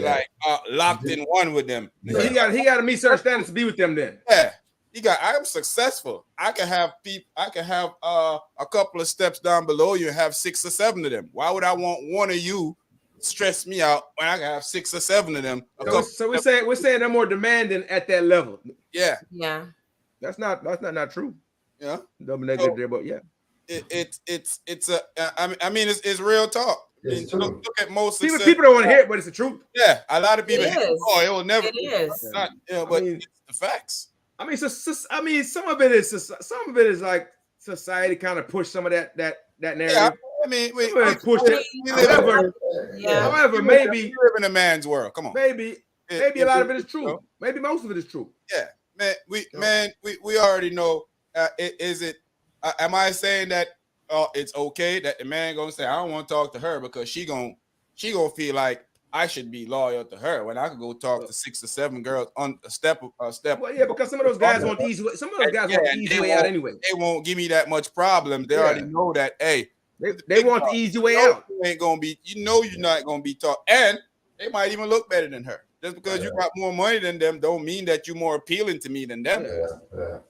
like locked in one with them. So he got to meet certain standards to be with them. Then I'm successful. I can have a couple of steps down below you and have 6 or 7 of them. Why would I want one of you stress me out when I can have 6 or 7 of them? So we're saying they're more demanding at that level. Yeah. That's not true. Yeah. Double negative there, but yeah. It's real talk. Look at most people don't want to hear it, but it's the truth. Yeah, a lot of people. It will never. It is. But it's the facts. I mean, some of it is like society kind of pushed some of that narrative. Yeah, I mean, we push it. However, maybe we live in a man's world. Come on. Maybe a lot of it is true. Maybe most of it is true. Yeah, man. We already know. Am I saying that it's okay that the man gonna say I don't want to talk to her because she gonna feel like I should be loyal to her when I could go talk to 6 or 7 girls on a step. Well, yeah, because some of those guys want the easy way. Some of those guys want the easy way out anyway. They won't give me that much problem. They already know that. Hey, they want the easy way out. You ain't gonna be. You're not gonna be taught, and they might even look better than her. Just because you got more money than them, don't mean that you're more appealing to me than them.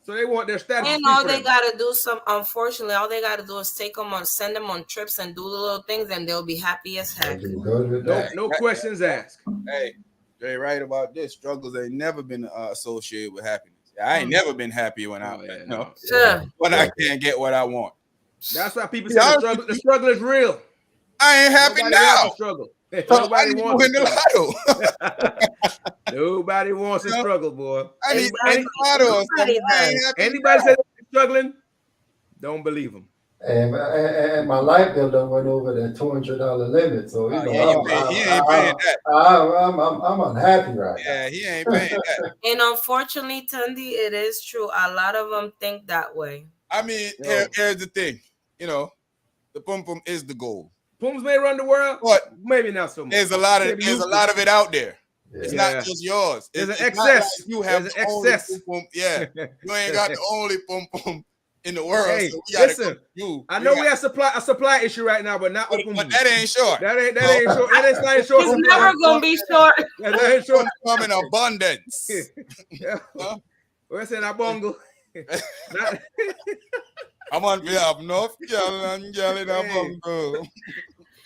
So they want their status. And all they gotta do unfortunately, all they gotta do is send them on trips and do the little things, and they'll be happy as heck. No questions asked. Hey, they're right about this. Struggles ain't never been associated with happiness. I ain't never been happy when when I can't get what I want. That's why people say the struggle is real. I ain't happy now. Struggle. Nobody wants the lotto. Nobody wants to struggle, boy. I need the lotto. Anybody say they're struggling, don't believe them. And my light bill done went over the $200 limit, so he ain't paying that. I'm unhappy right now. Yeah, he ain't paying that. And unfortunately, Tandy, it is true. A lot of them think that way. I mean, here's the thing. The pum pum is the goal. Pums may run the world, but maybe not so much. There's a lot of it out there. Yeah. It's not just yours. There's an excess. Like you have an excess. Pum-pum. Yeah, you ain't got the only pum pum in the world. Hey, so listen, I know we have a supply issue right now, but not. But that ain't short. That ain't short. That ain't not short. It's never gonna be short. That ain't short. Come in abundance. We're saying abongo. I'm on behalf of North Carolina, abongo.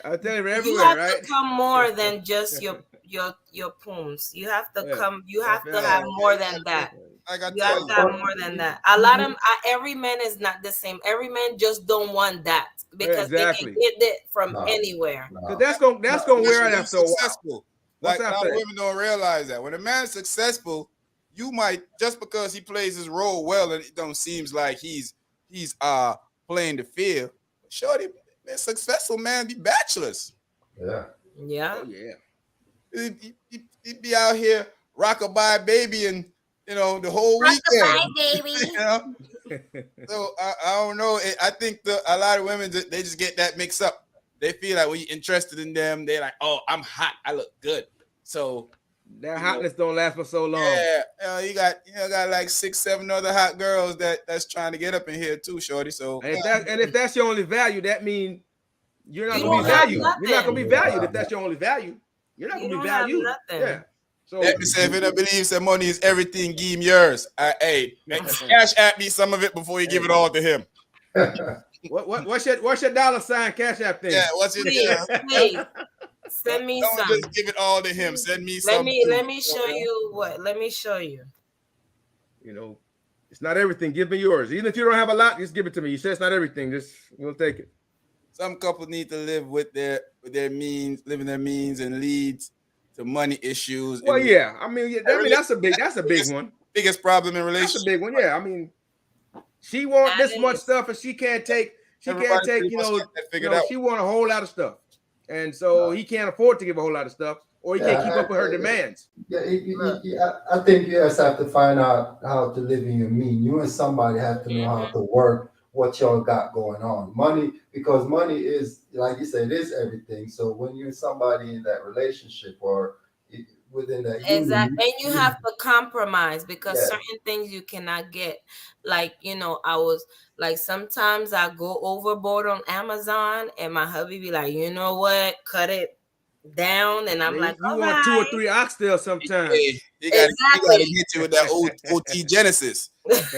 I tell you, everywhere, you have right? to come more than just your pooms. You have to come. You have to have more than that. You have to have more than that. A lot of every man is not the same. Every man just don't want that because they can get it from anywhere. That's gonna wear it after a while. Like a lot of women don't realize that when a man's successful, you might just because he plays his role well and it don't seems like he's playing the field. Shorty. Successful man be bachelors. Yeah. Oh, yeah. He'd be out here rockabye baby and the whole weekend. Baby. So I don't know. I think a lot of women they just get that mixed up. They feel like when you're interested in them, they're like, oh, I'm hot. I look good. So that hotness don't last for so long. Yeah, you got like 6, 7 other hot girls that's trying to get up in here too, shorty. So and if that's your only value, that means you're not gonna be valued. You're not gonna be valued if that's your only value. You're not gonna be valued. Yeah. So let me say, if you don't believe that money is everything, give him yours. Hey, cash at me some of it before you give it all to him. what's your dollar sign Cash App thing? Yeah, what's your Please send me Don't some. just give it all to him. Send me Let some. me show you what. Let me show you. You know, it's not everything. Give me yours. Even if you don't have a lot, just give it to me. You say it's not everything. Just we'll take it. Some couples need to live with their means, living their means, and leads to money issues. Well, yeah. I mean, that's a big one. Biggest problem in relationships. That's a big one. Yeah. I mean, she want That this much is. stuff, and she can't take. Everybody pretty much got that figured out. She want a whole lot of stuff, and so he can't afford to give a whole lot of stuff, or he can't keep up with her demands. Yeah, I think you just have to find out how to live in your mean. You and somebody have to know how to work what y'all got going on. Money, because money is, like you said, it is everything. So when you're somebody in that relationship or within that union, Exactly. And you have to compromise because Yeah. certain things you cannot get. Like, I was like, sometimes I go overboard on Amazon and my hubby be like, you know what, cut it down. And I'm like, You all want 2 or right. 3 oxtails sometimes. Hey, you gotta Exactly. get you with that OT Genesis.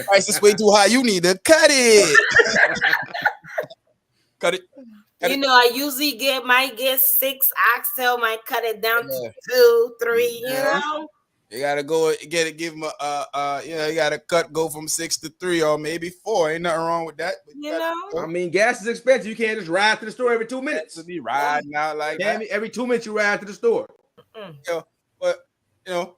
Price is way too high. You need to cut it. Cut it. I usually might get 6 oxtail, might cut it down to 2, 3, You gotta go get it, give them you gotta go from 6 to 3 or maybe 4. Ain't nothing wrong with that. But I mean, gas is expensive. You can't just ride to the store every 2 minutes. To be riding out like that. Every 2 minutes you ride to the store. But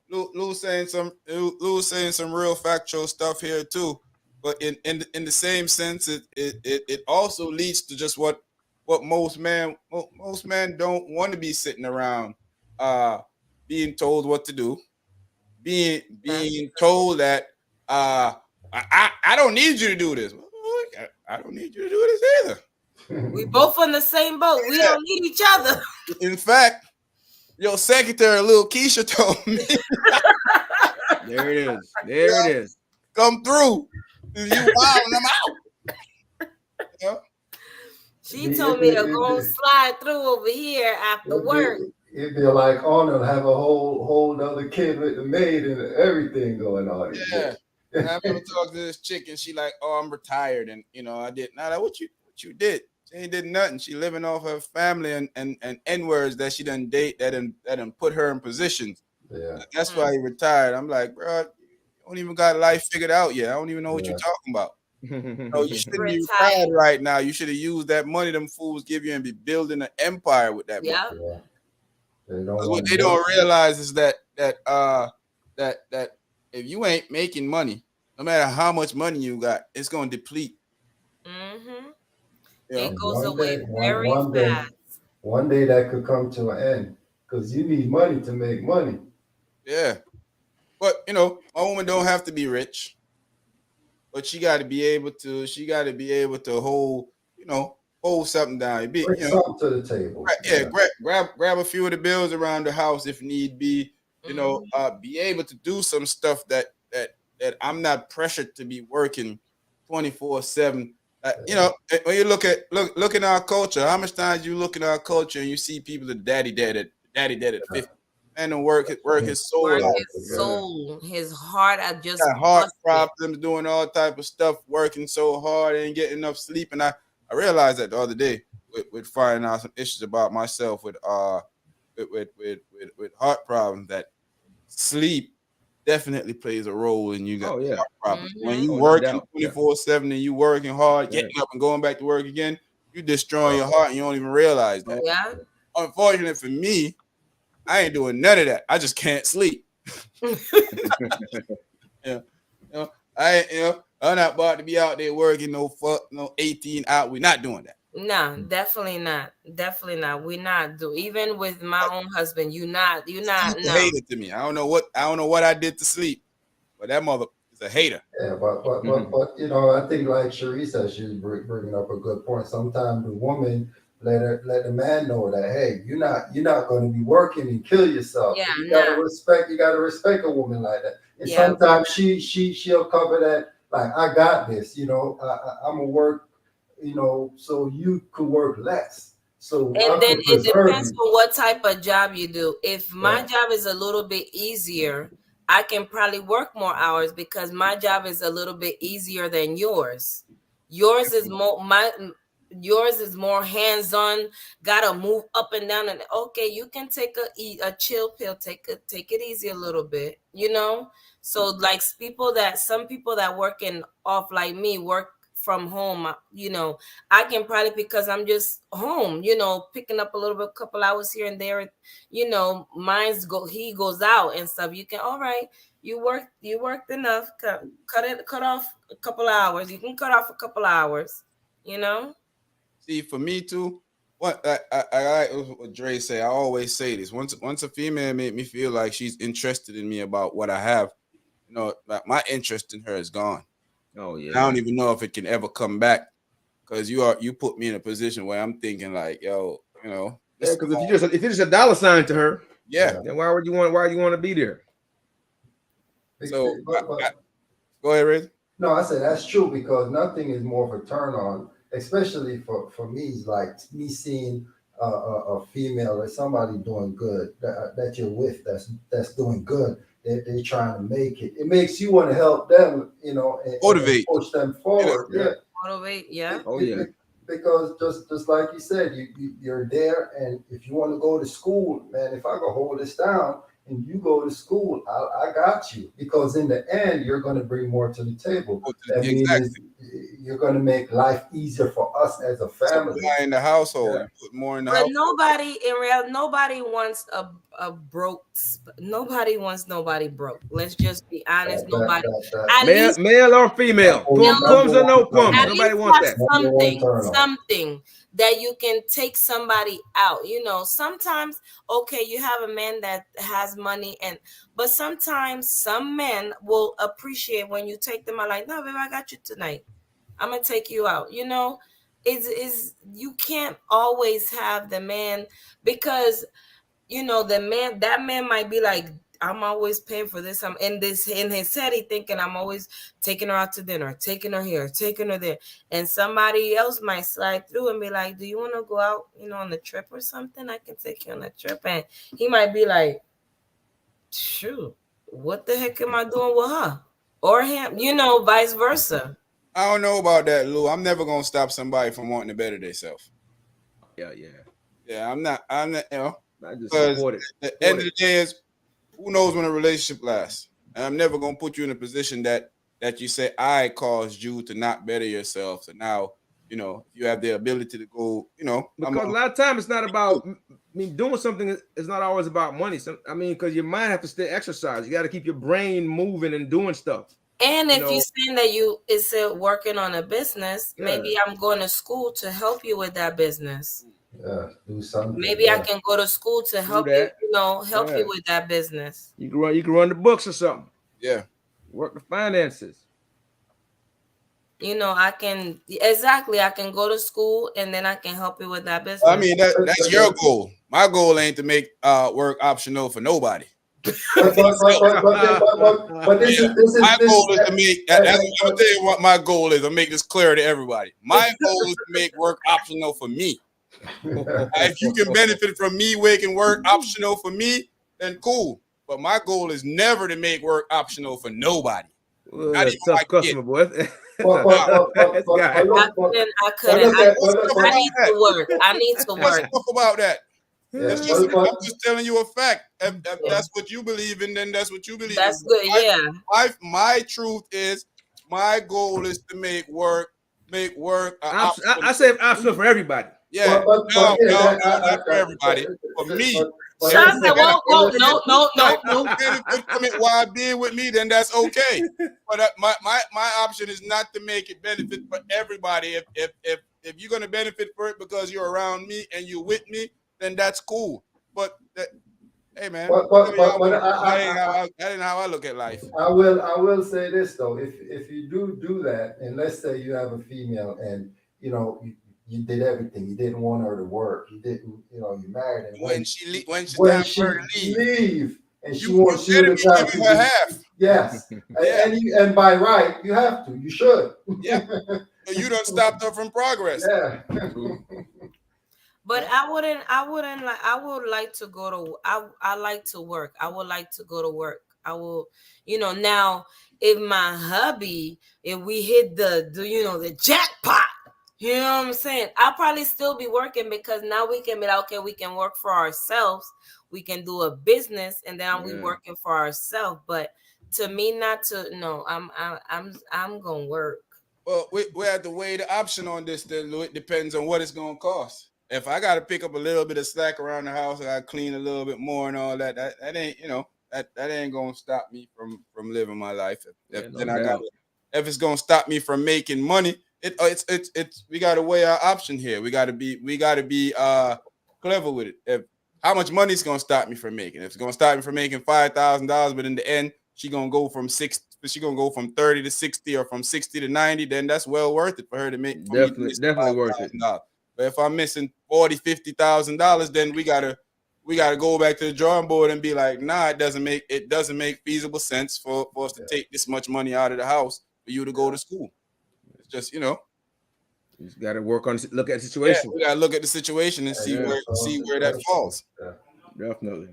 Lou's saying some real factual stuff here too. But in the same sense, it also leads to just what most men don't want to be sitting around being told what to do, being told that I don't need you to do this. I don't need you to do this either. We both on the same boat. We don't need each other. In fact, your secretary, little Keisha, told me. There it is. Come through. You wild and I'm out. She told me to go slide through over here after work. It'd be like Arnold have a whole other kid with the maid and everything going on. Yeah. And I remember talking to this chick and she like, oh, I'm retired. And I did not like what you did. She ain't did nothing. She living off her family and N-words that she done date that done put her in positions. Yeah. That's why he retired. I'm like, bro, you don't even got life figured out yet. I don't even know what you're talking about. You shouldn't be retired right now. You should have used that money them fools give you and be building an empire with that money. Yeah. What they don't realize is that if you ain't making money, no matter how much money you got, it's gonna deplete. Mm-hmm. Yeah. It goes away very fast. One day that could come to an end because you need money to make money. Yeah, but a woman don't have to be rich, but she got to be able to. She got to be able to hold something down. Bring something to the table. Yeah, grab a few of the bills around the house if need be. Be able to do some stuff that I'm not pressured to be working 24/7. When you look in our culture, how much times you look in our culture and you see people that daddy dead at 50, and work his soul, his heart. I just got heart problems, doing all type of stuff, working so hard and getting enough sleep. And I realized that the other day with finding out some issues about myself with heart problems, that sleep definitely plays a role in you got heart problems. Mm-hmm. When you working 24/7 and you working hard, getting up and going back to work again, you destroying your heart and you don't even realize that. Yeah. Unfortunately for me, I ain't doing none of that. I just can't sleep. I'm not about to be out there working no 18 hours. We're not doing that. No, definitely not. Definitely not. We're not do. Even with my own husband, you're not. No. Hater to me. I don't know what I did to sleep, but that mother is a hater. Yeah, but I think like Cherie said, she's bringing up a good point. Sometimes the woman let the man know that, hey, you're not going to be working and kill yourself. Yeah, you gotta respect a woman like that. And sometimes she'll cover that, like, I got this. I'm gonna work. So you could work less. So And I then could it preserve depends you. on what type of job you do. If my Yeah. job is a little bit easier, I can probably work more hours because my job is a little bit easier than yours. Yours is more my yours is more hands-on, gotta move up and down, and okay, you can take a chill pill, take it easy a little bit, you know. So like some people that work in off like me work from home, you know, I can probably, because I'm just home, you know, picking up a little bit, couple hours here and there, you know, he goes out and stuff. You can, all right, you worked enough, cut off a couple hours. You can cut off a couple hours, you know. See, for me too, what I like what Dre say. I always say this. Once a female made me feel like she's interested in me about what I have, you know, like my interest in her is gone. Oh I yeah. don't even know if it can ever come back because you put me in a position where I'm thinking like, yo, you know, Yeah, this, because if you're just a dollar sign to her, yeah. then why do you want to be there? So But go ahead, Riz. no, I said that's true because nothing is more of a turn on, especially for me. It's like me seeing a female or somebody doing good that you're with that's doing good. They're trying to make it. It makes you want to help them, you know, and Motivate. push them Yeah, forward. Yeah. Yeah, Motivate, yeah. Oh yeah. because just like you said, you're there, and if you want to go to school, man, if I go hold this down and you go to school, I got you. Because in the end, you're going to bring more to the table. That exactly. means you're going to make life easier for us as a family. Supply in the household. Yeah. You put more in the But house. nobody in real, nobody wants a broke. Nobody wants nobody broke. Let's just be honest. Nobody. At Male, least male or female, Number pums or one no turn pums, at on. nobody least wants have that. Number one turn on. something that you can take somebody out, you know. Sometimes, okay, you have a man that has money, but sometimes some men will appreciate when you take them out, like, no babe, I got you tonight, I'm gonna take you out, you know. Is you can't always have the man, because you know that man might be like, I'm always paying for this. I'm in this in his head. He thinking I'm always taking her out to dinner, taking her here, taking her there. And somebody else might slide through and be like, do you want to go out, you know, on a trip or something? I can take you on a trip. And he might be like, shoot, what the heck am I doing with her? Or him, you know, vice versa. I don't know about that, Lou. I'm never gonna stop somebody from wanting to better themselves. Yeah, yeah. Yeah, I'm not. I'm not. You know, I just because support it. at the end of the day is who knows when a relationship lasts. And I'm never gonna put you in a position that you say I caused you to not better yourself. So now, you know, you have the ability to go. You know, Because a lot of time it's not about. I mean, doing something is not always about money. I mean, because your mind have to stay exercised. You got to keep your brain moving and doing stuff. And You if you're know, saying that you is working on a business, yeah. maybe I'm going to school to help you with that business. Yeah, do something. Maybe I can go to school to Do help you, that. you know, help Yeah. you with that business. You can run the books or something. Yeah. Work the finances. You know, I can go to school and then I can help you with that business. I mean that's your goal. My goal ain't to make work optional for nobody. But this Yeah, is my this. goal is to make. I'm gonna tell you what my goal is. I'll make this clear to everybody. My goal is to make work optional for me. If you can benefit from me making work optional for me, then cool. But my goal is never to make work optional for nobody. Not even Tough my kid. customer, boy. But guy. I couldn't. I need to work. I need to What's work. enough about that? yeah, I'm just telling you a fact. If that's what you believe in, then that's what you believe in. That's good. Yeah. My truth is my goal is to make work I say optional for everybody. Yeah, no, not for everybody. For me. Sean said, "Whoa, no." Benefit from it while being with me, then that's okay. But my option is not to make it benefit for everybody. If you're gonna benefit for it because you're around me and you're with me, then that's cool. But hey man, that ain't how I look at life. I will say this though, if you do that, and let's say you have a female and you know you did everything, you didn't want her to work, you didn't, you know, you married, and When she when time she for her to leave, and she wants you better to be giving her half. yes, Yeah. and by right you have to, you should. Yeah, you done stopped her from progress. Yeah. But I wouldn't like. I would like to go to. I like to work. I would like to go to work. I will. Now if my hubby, if we hit the jackpot. You know what I'm saying? I'll probably still be working because now we can be like, okay, we can work for ourselves. We can do a business, and then we working for ourselves. But to me, not to no, I'm gonna work. Well, we have to weigh the option on this. Then Lou. It depends on what it's gonna cost. If I got to pick up a little bit of slack around the house, I got to clean a little bit more and all that. That ain't that ain't gonna stop me from living my life. If it's gonna stop me from making money, it's we got to weigh our option here. We got to be clever with it. If how much money is gonna stop me from making? If it's gonna stop me from making $5,000, but in the end she gonna go from 30 to 60 or from 60 to 90, then that's well worth it for her to make. Definitely worth it. But if I'm missing $40,000-$50,000, then we gotta go back to the drawing board and be like, nah, it doesn't make feasible sense for us to take this much money out of the house for you to go to school. It's just you just got to look at the situation. We got to look at the situation and see where that falls. Definitely.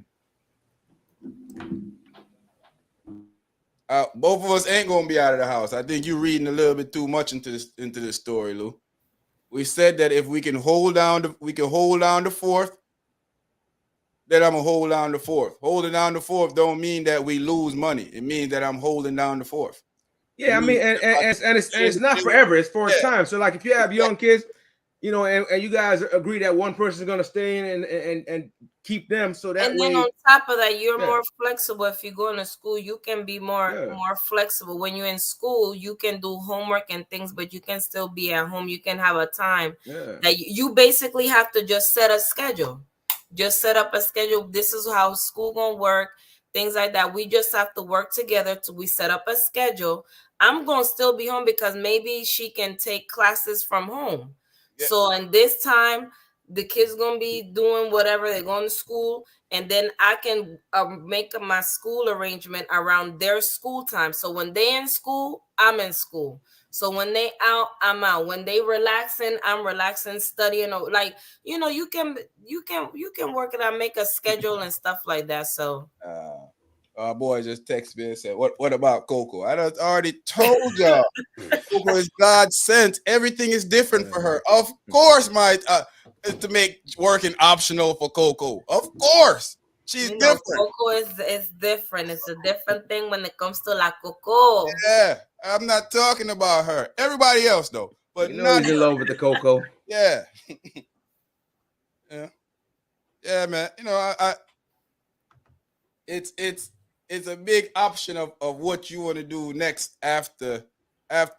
Both of us ain't gonna be out of the house. I think you're reading a little bit too much into this story, Lou. We said that if we can hold down the fourth, then I'm gonna hold down the fourth. Holding down the fourth don't mean that we lose money. It means that I'm holding down the fourth. Yeah, I mean, and it's not forever. It's for a time. So, like, if you have young kids, and you guys agree that one person is gonna stay in and keep them, so that and way. And then on top of that, you're more flexible. If you go into school, you can be more flexible. When you're in school, you can do homework and things, but you can still be at home. You can have a time that you basically have to just set a schedule. Just set up a schedule. This is how school gonna work. Things like that. We just have to work together we set up a schedule. I'm gonna still be home because maybe she can take classes from home. Yeah. So in this time, the kids gonna be doing whatever, they're going to school, and then I can make my school arrangement around their school time. So when they in school, I'm in school. So when they out, I'm out. When they relaxing, I'm relaxing, studying. Like, you can work it out, make a schedule and stuff like that. So our boy just texted me and said, what about Coco? I already told y'all. Coco is God sent. Everything is different for her. Of course, to make working optional for Coco. Of course. She's different. Coco is different. It's a different thing when it comes to La Coco. Yeah, I'm not talking about her. Everybody else though, but not he's in love with the Coco. Yeah, yeah, man. It's a big option of what you want to do next after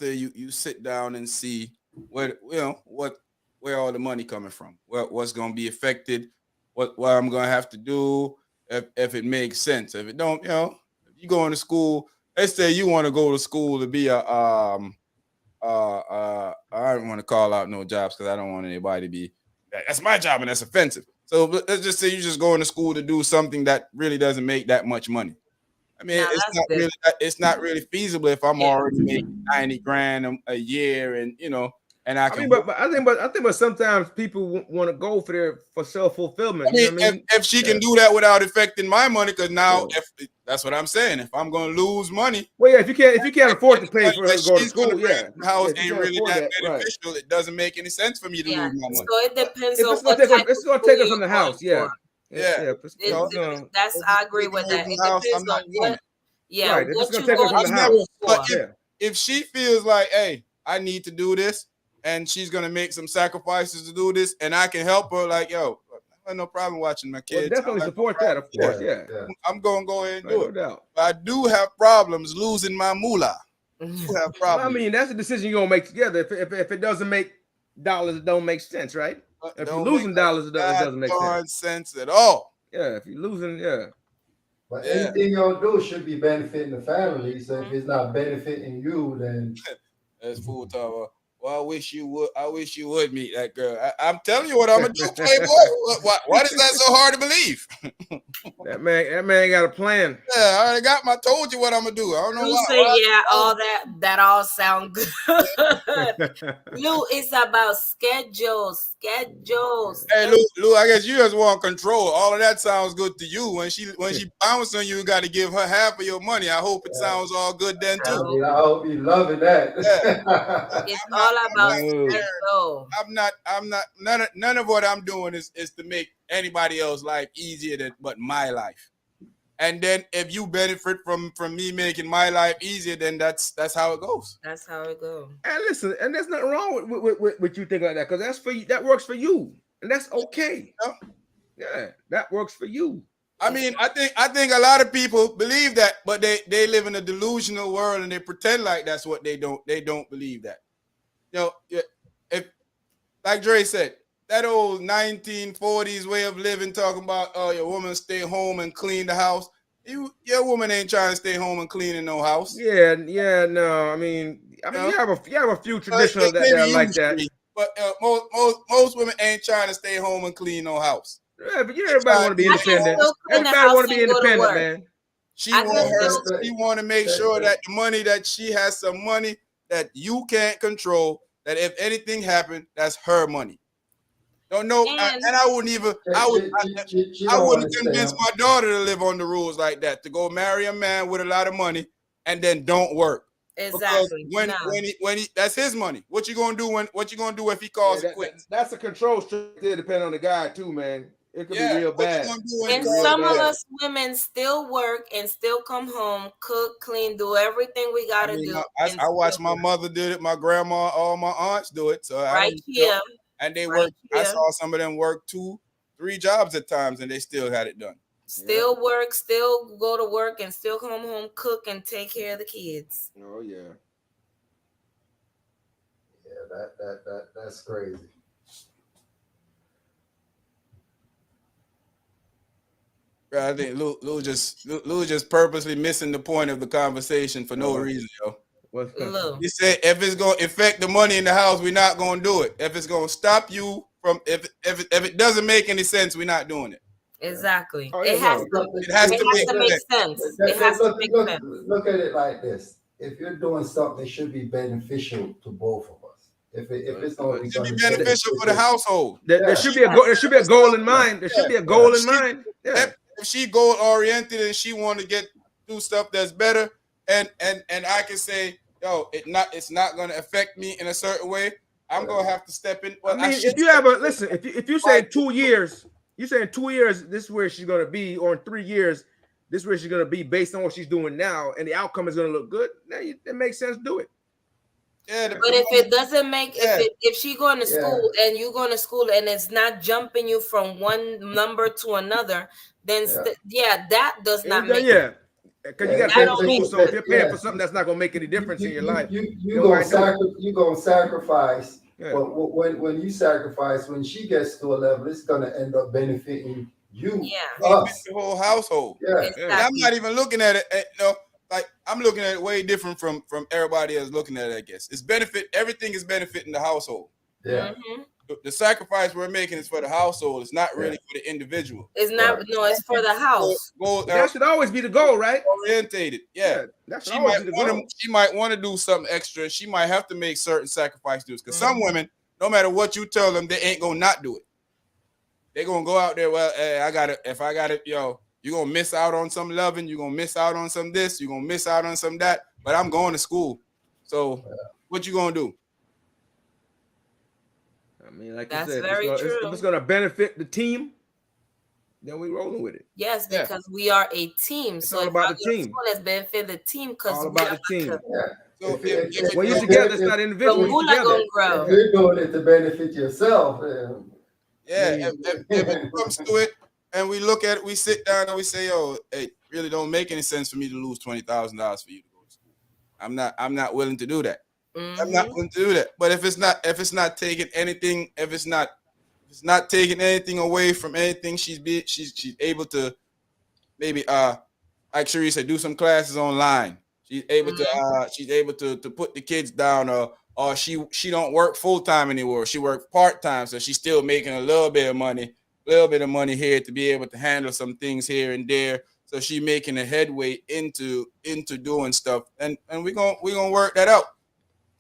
you sit down and see where all the money coming from, what's going to be affected, what I'm going to have to do, if it makes sense. If it don't, if you going to school, let's say you want to go to school to be I don't want to call out no jobs because I don't want anybody to be, that's my job and that's offensive. So let's just say you're just going to school to do something that really doesn't make that much money. I mean, it's not really feasible if I'm already making 90 grand a year, and and I can. I think, but sometimes people want to go for self-fulfillment. I mean, if she can do that without affecting my money, because now that's what I'm saying. If I'm going to lose money, well, yeah, if you can't afford to pay for her to go to school, house ain't really that beneficial. It doesn't make any sense for me to lose my money. So it depends on what it's going to take her from the house. Yeah. Yeah. I agree with that. It depends on what. Yeah, right. What you take her from the house. But if she feels like, hey, I need to do this, and she's gonna make some sacrifices to do this, and I can help her, like, yo, I have no problem watching my kids. Well, definitely support that, of course. Yeah. I'm gonna go ahead and do it. No doubt. But I do have problems losing my moolah. I do have problems. I mean, that's a decision you're gonna make together. If it doesn't make dollars, it don't make sense, right? If you're losing dollars, it doesn't make sense at all. Yeah, if you're losing, But anything you'll do should be benefiting the family. So if it's not benefiting you, then that's full time. Well, I wish you would. I wish you would meet that girl. I'm telling you what I'm gonna do, Playboy. Why is that so hard to believe? That man got a plan. Yeah, I already got my. Told you what I'm gonna do. I don't know Lou why. say, yeah, all that all sound good. Lou, it's about schedules. Hey, Lou, I guess you just want control. All of that sounds good to you. When she bounces on you, you got to give her half of your money. I hope it sounds all good then too. I hope you're loving that. Yeah. It's all about schedule. I'm not. None of what I'm doing is to make anybody else's life easier but my life. And then if you benefit from me making my life easier, then that's how it goes. That's how it goes. And listen, and there's nothing wrong with you thinking like that, because that's for you. That works for you, and that's okay. Yeah, that works for you. I mean, I think a lot of people believe that, but they live in a delusional world and they pretend like that's what they don't believe that. You know, if like Dre said, that old 1940s way of living, talking about your woman stay home and clean the house. Your woman ain't trying to stay home and clean in no house. Yeah, no. I mean, you have a few traditional that are like that. But most women ain't trying to stay home and clean no house. Yeah, but everybody want to be independent. Everybody want to be independent, man. She want to make sure that the money that she has some money that you can't control. That if anything happened, that's her money. Don't know, and I wouldn't even. I wouldn't convince my daughter to live on the rules like that. To go marry a man with a lot of money and then don't work. Exactly. Because when he that's his money. What you gonna do if he calls it quits? That's a control strictly depending on the guy too, man. It could be real bad. And some of us women still work and still come home, cook, clean, do everything we gotta do. I watched my mother do it, my grandma, all my aunts do it. So and they work. I saw some of them work 2-3 jobs at times, and they still had it done. Still work, still go to work, and still come home, cook, and take care of the kids. Oh yeah. Yeah, that's crazy. I think Lou just purposely missing the point of the conversation for no reason, yo. He said if it's gonna affect the money in the house, we're not gonna do it. If it's gonna stop you from if it doesn't make any sense, we're not doing it. Exactly. Oh, it has to make sense. It has to make sense. Look at it like this. If you're doing something, it should be beneficial to both of us. If it's only it should be beneficial for the household. There should be a goal. There should be a goal in mind. There should be a goal in mind. Yeah. If she goal oriented and she want to do stuff that's better, and I can say, yo, it's not gonna affect me in a certain way. I'm gonna have to step in. Well, I mean, if you have if you say 2 years, you say in 2 years this is where she's gonna be, or in 3 years this is where she's gonna be based on what she's doing now, and the outcome is gonna look good. Now it makes sense to do it. Yeah, but if it doesn't make if she going to school and you going to school and it's not jumping you from one number to another, then that does not make sense. Because you got to pay for school, so if you're paying for something that's not going to make any difference in your life, you're going to sacrifice. Yeah. But when you sacrifice, when she gets to a level, it's going to end up benefiting you, us, the whole household. Yeah, exactly. I'm not even looking at it. Like I'm looking at it way different from everybody else looking at it. I guess it's benefit. Everything is benefiting the household. Yeah. Mm-hmm. The sacrifice we're making is for the household. It's not really for the individual. It's not. No, it's for the house. That should always be the goal, right? Orientated. Yeah. That should always be the goal. She might want to do something extra. She might have to make certain sacrifices because some women, no matter what you tell them, they ain't gonna not do it. They're gonna go out there. Well, hey, if I got it, you're gonna miss out on some loving. You're gonna miss out on some this. You're gonna miss out on some that. But I'm going to school. So what you gonna do? I mean, like that's you said, very true. If it's going to benefit the team, then we're rolling with it. Yes, because we are a team. It's so all about the team. Let's benefit the team because all about the team. So when you're together, it's not individual. If you're doing it to benefit yourself, if it comes to it, and we look at it, we sit down and we say, "Yo, it really don't make any sense for me to lose $20,000 for you to go to school. I'm not willing to do that." Mm-hmm. I'm not going to do that. But if it's not taking anything, if it's not taking anything away from anything, she's able to maybe like Sheree said, do some classes online. She's able to put the kids down or or she don't work full time anymore. She work part time, so she's still making a little bit of money here to be able to handle some things here and there. So she making a headway into doing stuff, and we're gonna work that out.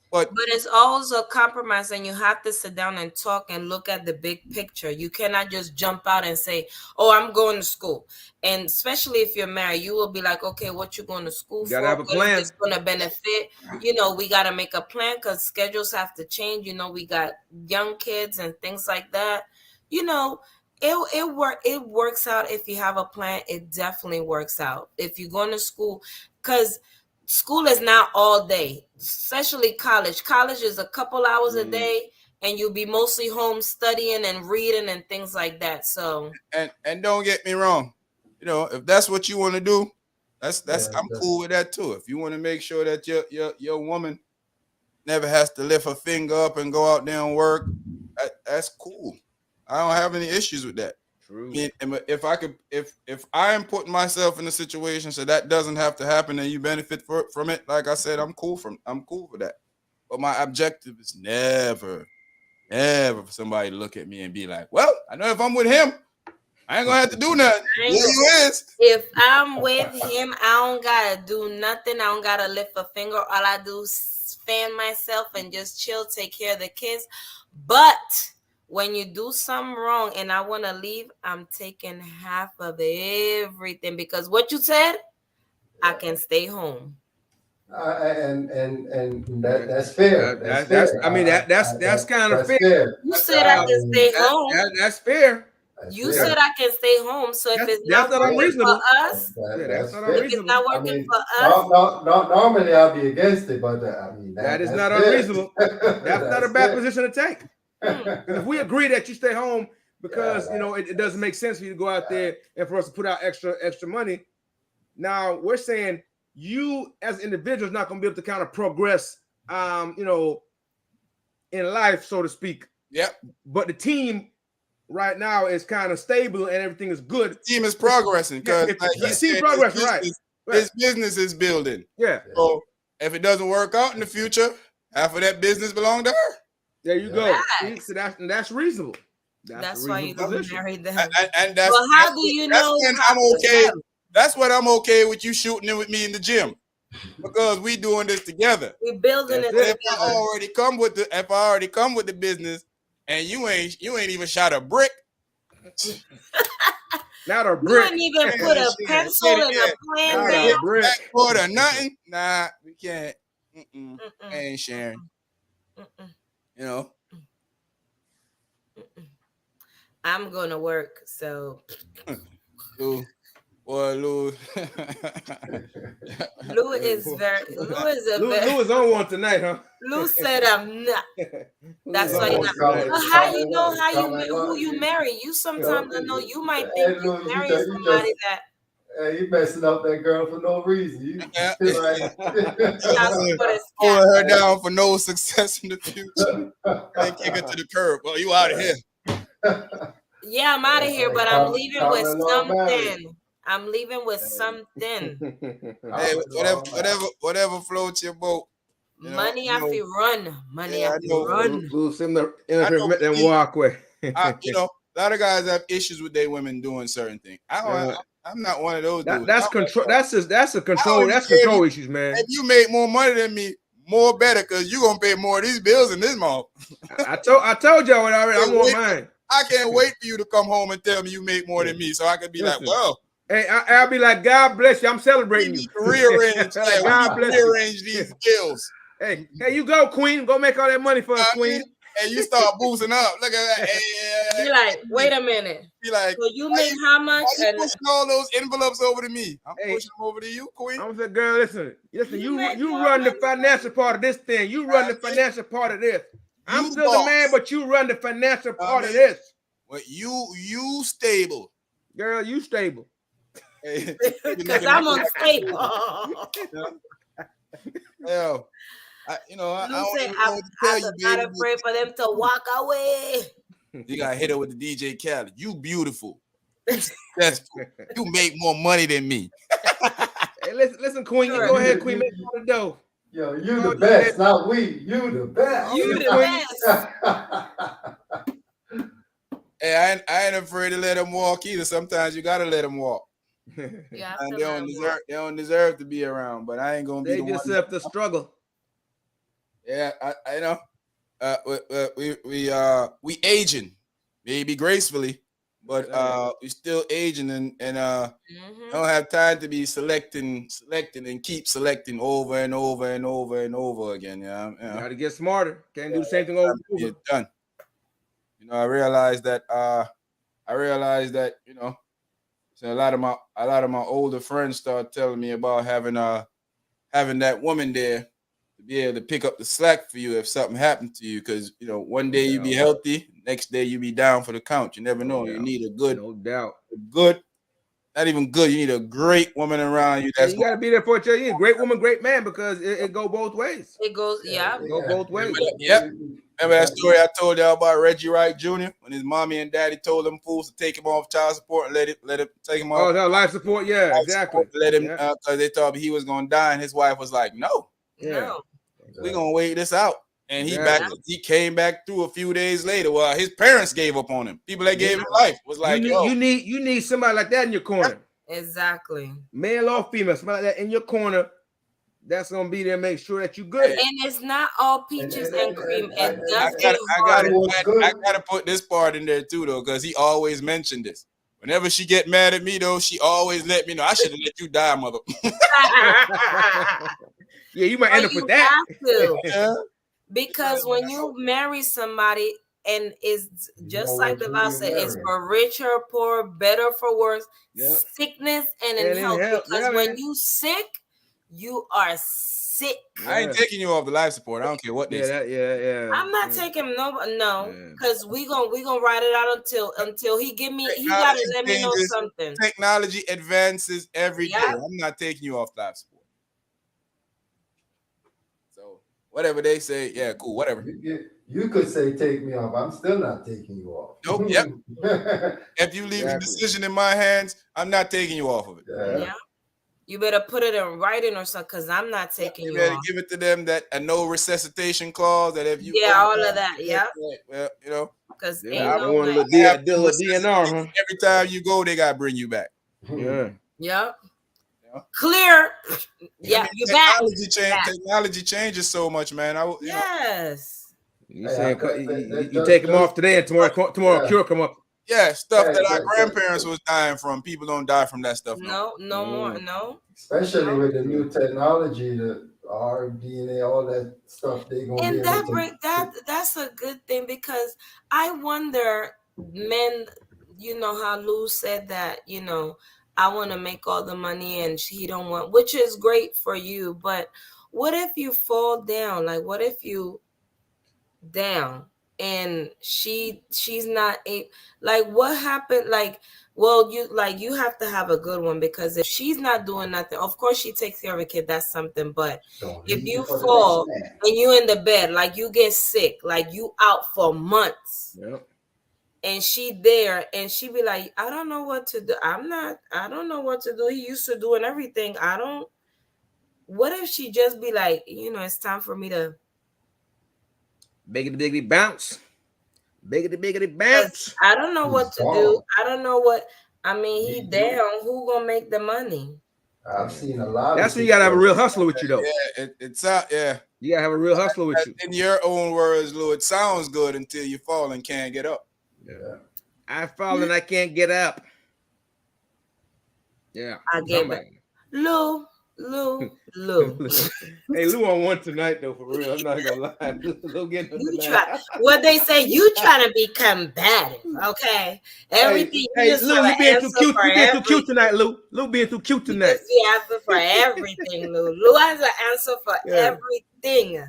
But it's always a compromise, and you have to sit down and talk and look at the big picture. You cannot just jump out and say, "Oh, I'm going to school." And especially if you're married, you will be like, "Okay, what you going to school for? Gotta have a What plan. is this going to benefit?" You know, we got to make a plan because schedules have to change. You know, we got young kids and things like that. You know, it works out if you have a plan. It definitely works out if you're going to school, because school is not all day, especially college. College is a couple hours a day, and you'll be mostly home studying and reading and things like that. So and don't get me wrong, you know, if that's what you want to do, that's I'm cool with that too. If you want to make sure that your woman never has to lift her finger up and go out there and work, that's cool. I don't have any issues with that. True. I mean, if I am putting myself in a situation so that doesn't have to happen and you benefit from it, like I said, I'm cool for that. But my objective is never for somebody to look at me and be like, "Well, I know if I'm with him, I ain't gonna have to do nothing." If I'm with him, I don't gotta do nothing. I don't gotta lift a finger. All I do is fan myself and just chill, take care of the kids. But when you do something wrong and I want to leave, I'm taking half of everything, because what you said, I can stay home. And that's fair. That's fair. I mean, that's kind of fair. You said I can stay home. That's fair. You said I can stay home. So if it's not working for us, that's not if it's not working for us, normally I'll be against it, but I mean that is not unreasonable. That's not a bad position to take. If we agree that you stay home because you know it doesn't make sense for you to go out there and for us to put out extra money, now we're saying you as an individual is not going to be able to kind of progress, you know, in life, so to speak. Yep. But the team right now is kind of stable and everything is good. The team is progressing because his business is building. Yeah. So if it doesn't work out in the future, half of that business belongs to her. There you go. So that's reasonable. That's why you don't marry them. And that's, well, how do you know? I'm okay. That's what I'm okay with you shooting it with me in the gym, because we doing this together. We building it together. If I already come with the business, and you ain't even shot a brick. Not a brick. You didn't even put a pencil in a plan down. Or nothing. Nah, we can't. I ain't sharing. You know. I'm gonna work, so. Lou. Lou is on one tonight, huh? Lou said I'm not. That's why you're not. Well, how you know who you marry? You sometimes don't know. You might think you marry somebody that. You messing up that girl for no reason. Pulling her down for no success in the future. And kick her to the curb. Well, you out of here. Yeah, I'm out of here, but I'm leaving with something. I'm leaving with something. Hey, whatever floats your boat. Money I feel run. Money I feel run. Lose him the intermittent walkway. You know, a lot of guys have issues with their women doing certain things. I'm not one of those dudes. That's control. That's a control. That's control issues, man. If you make more money than me, more better, because you're gonna pay more of these bills in this month. I told y'all already. I want mine. I can't wait for you to come home and tell me you make more than me, so I can be like, well. Hey, I'll be like, God bless you. I'm celebrating you. Rearrange, God bless rearrange these bills. Hey, you go, Queen. Go make all that money for us, Queen. And you start boosting up. Look at that. Be like, wait a minute. Be like, so you make how much? Why you pushing all those envelopes over to me? I'm pushing them over to you, Queen. I'm saying, girl, listen. You run the financial part of this thing. You run the financial part of this. I'm still the man, but you run the financial part of this. Well, you stable. Girl, you stable. Because I'm unstable. Hell, I I'm not afraid for them to walk away. You got hit her with the DJ Khaled. You beautiful. Successful. You make more money than me. Hey, listen, Queen. You go ahead, Queen. Make all the dough. Yo, you the best, not we. You the best. You the best. Hey, I ain't afraid to let them walk either. Sometimes you gotta let them walk. Yeah, And they don't deserve to be around. But I ain't gonna be the one. Save yourself the struggle. Yeah, I know. We aging, maybe gracefully, but we still aging and don't have time to be selecting and keep selecting over and over and over and over again. Yeah, you gotta get smarter. Can't do the same thing over. Done. You know, I realized that you know, so a lot of my older friends start telling me about having that woman there to be able to pick up the slack for you if something happened to you, because you know one day you be healthy, next day you be down for the count. You never know. You need a good, not even good. You need a great woman around you. You got to be there for each other. You need a great woman, great man, because it go both ways. It goes, go both ways. Yep. Remember that story I told y'all about Reggie Wright Jr. when his mommy and daddy told them fools to take him off child support and let him take him off. Oh, that life support, yeah, exactly. Let him because they thought he was gonna die, and his wife was like, "No, we're gonna wait this out." And he came back through a few days later. Well, his parents gave up on him. People that gave him life was like, you need somebody like that in your corner. Exactly. Male or female, somebody like that in your corner. That's gonna be there, make sure that you're good. And it's not all peaches and cream. I gotta put this part in there too, though, because he always mentioned this. Whenever she get mad at me, though, she always let me know. I should have let you die, mother. Yeah, you might end up with that. Because when you marry somebody, and it's just like the law said, it's for richer, poor, better, for worse, sickness and in health. Because when you sick, you are sick. I ain't taking you off the life support. I don't care what they say. I'm not taking no, because we gonna ride it out until he give me. He gotta let me know something. Technology advances every day. I'm not taking you off life support. So whatever they say, yeah, cool, whatever. You could say take me off. I'm still not taking you off. Nope. Yep. If you leave the decision in my hands, I'm not taking you off of it. Yeah. You better put it in writing or something, because I'm not taking you off. Give it to them that a no resuscitation clause, that if you all of that, well, you know, because DNR, huh? Every time you go, they gotta bring you back. Yep. Clear. Yeah, you back. Technology changes so much, man. Yes. You saying you take them off today and tomorrow cure come up. Yeah, stuff that our grandparents was dying from. People don't die from that stuff. No more. No. Especially with the new technology, the RDNA, all that stuff they gonna. And that's a good thing, because I wonder, men. You know how Lou said that. You know, I want to make all the money, and he don't want, which is great for you. But what if you fall down? Like, what if you down? And she's not like, what happened? Like, well, you have to have a good one, because if she's not doing nothing, of course she takes care of a kid, that's something. But if you fall and you in the bed, like you get sick, like you out for months, and she there, and she be like, I don't know what to do. I don't know what to do. He used to doing everything. What if she just be like, it's time for me to biggity bounce. Biggity bounce. I don't know what to do. I don't know what. I mean, he down. Who gonna make the money? I've seen a lot. That's when you gotta have a real hustler with you, though. Yeah, it's out. Yeah, you gotta have a real hustler with you. In your own words, Lou, it sounds good until you fall and can't get up. Yeah, I fall and I can't get up. Yeah, I get it. Lou. Hey, Lou on one tonight, though, for real. I'm not gonna lie. Lou getting what they say, you trying to be combative, okay? Everything. Hey, Lou, you being too cute. You being too cute tonight, Lou. Lou being too cute tonight. You answer for everything, Lou. Lou has an answer for everything.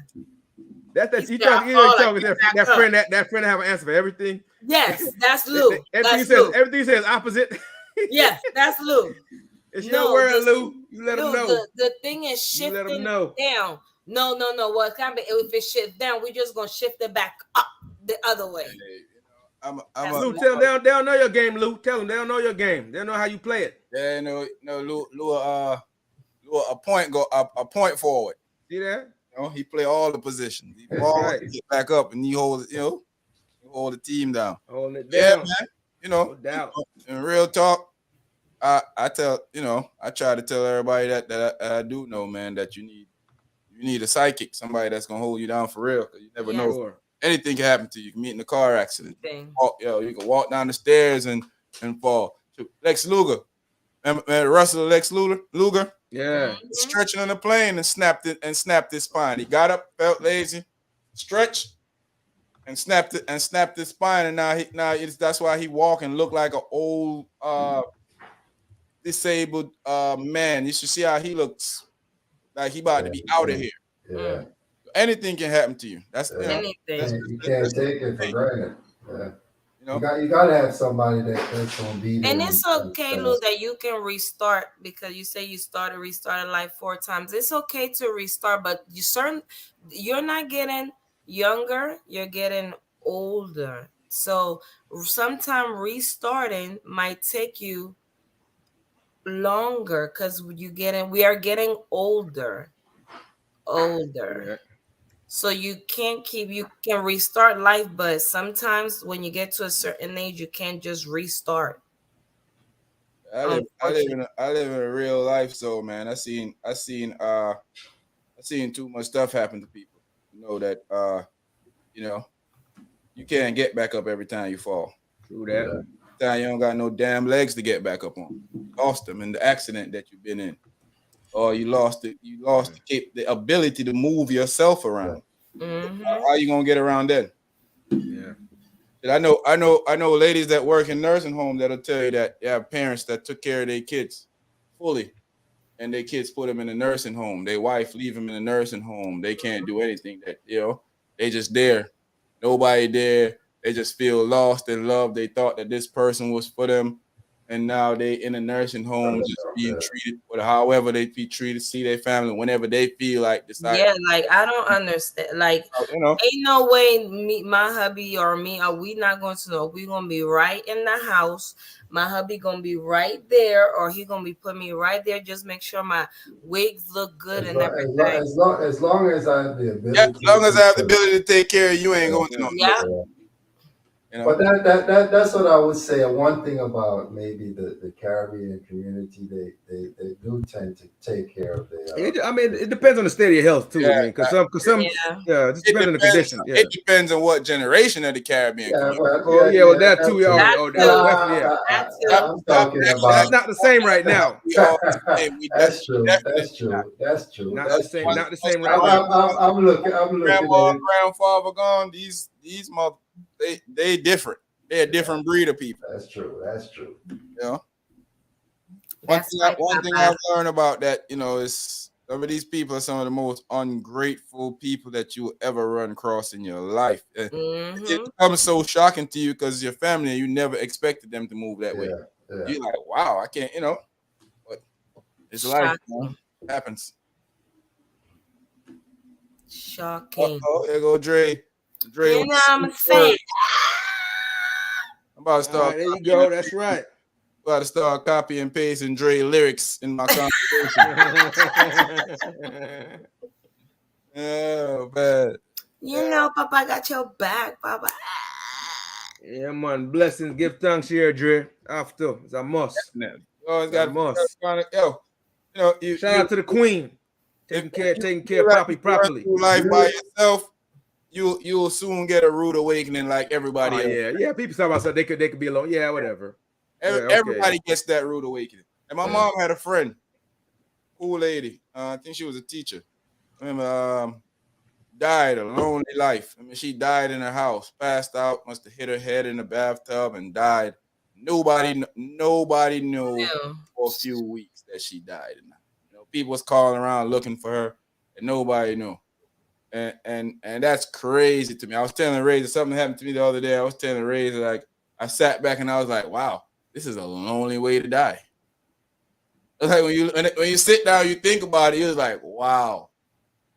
That's you talking that friend have an answer for everything. Yes, that's Lou. Everything he says opposite. Yes, that's Lou. It's your word, Lou. You let them know. The thing is shifting down. No. What kind of, if it shifts down, we just gonna shift it back up the other way. Lou, tell them they don't know your game, Lou. Tell them they don't know your game. They don't know how you play it. Yeah, no, Lou, a point forward. See that? You know, he play all the positions. He That's falls, right. he get back up, and he holds, you know, he hold the team down. Holding it Yeah, down. man. You know, No doubt. in real talk, I tell, you know, I try to tell everybody that I do know, man, that you need a psychic, somebody that's gonna hold you down for real. Cause you never know. Sure. Anything can happen to you. You can meet in a car accident. Thing. You can walk down the stairs and fall. Lex Luger, Russell Lex Luger, Yeah. stretching on the plane and snapped his spine. He got up, felt lazy, stretched, and snapped his spine. And that's why he walk and look like an old disabled man. You should see how he looks like he about to be out of here. Yeah. Anything can happen to you. That's Anything. You can't take it for granted. Yeah. You know, You gotta have somebody that's gonna be there. And it's okay, Lou, that you can restart because you say you restarted life 4 times. It's okay to restart, but you're not getting younger, you're getting older. So sometimes restarting might take you longer because we are getting older. Yeah. So you can restart life, but sometimes when you get to a certain age, you can't just restart. I live in a real life, so man, I seen too much stuff happen to people. You know that you know, you can't get back up every time you fall. True that. Time you don't got no damn legs to get back up on. You lost them in the accident that you've been in. Or you lost the ability to move yourself around. Mm-hmm. How are you gonna get around then? Yeah. And I know ladies that work in nursing homes that'll tell you that they have parents that took care of their kids fully, and their kids put them in a nursing home. Their wife leave them in a nursing home. They can't do anything. That they just there, nobody there. They just feel lost in love. They thought that this person was for them, and now they in a nursing home just being treated, or however they be treated. See their family whenever they feel like decide. Yeah, like I don't understand. Like, ain't no way my hubby or me are we not going to know. We gonna be right in the house. My hubby gonna be right there, or he gonna be putting me right there. Just make sure my wigs look good and everything. As long as I have the ability. Yeah, as long as I have the ability to take care of you, ain't going to know. Yeah. But that's what I would say. One thing about maybe the Caribbean community, they do tend to take care of their. It depends on the state of your health too. Yeah, I mean, because some it depends on the condition. Yeah. It depends on what generation of the Caribbean. That too. I'm talking about. That's not the same right now. That's true. That's true. Not the same right now. I'm looking. Grandma, grandfather gone. These mother. They different. They're a different breed of people. That's true. You know, one thing I've learned about that, is some of these people are some of the most ungrateful people that you will ever run across in your life. Mm-hmm. It becomes so shocking to you because your family and you never expected them to move that way. Yeah. You're like, wow, I can't, but it's life. It happens. Shocking. Oh, there go Dre. You know what I'm saying? I'm about to start. There you go. That's right. About to start copy and pasting Dre lyrics in my conversation. Oh, man. Papa got your back, Papa. Yeah, man. Blessings. Give thanks here, Dre. After. It's a must. Definitely. Always got a must. Shout out to the queen. Taking care of Poppy properly. Life by yourself, you'll soon get a rude awakening like everybody else. Yeah. People talk about stuff they could be alone. Yeah, whatever. Everybody gets that rude awakening. And my mom had a friend, cool lady. I think she was a teacher. Died a lonely life. She died in her house, passed out, must have hit her head in the bathtub and died. Nobody knew for a few weeks that she died. People was calling around looking for her, and nobody knew. And that's crazy to me. I was telling Razor, something happened to me the other day. I was telling Razor, like, I sat back and I was like, wow, this is a lonely way to die. It's like when you sit down, you think about it, you're like, wow,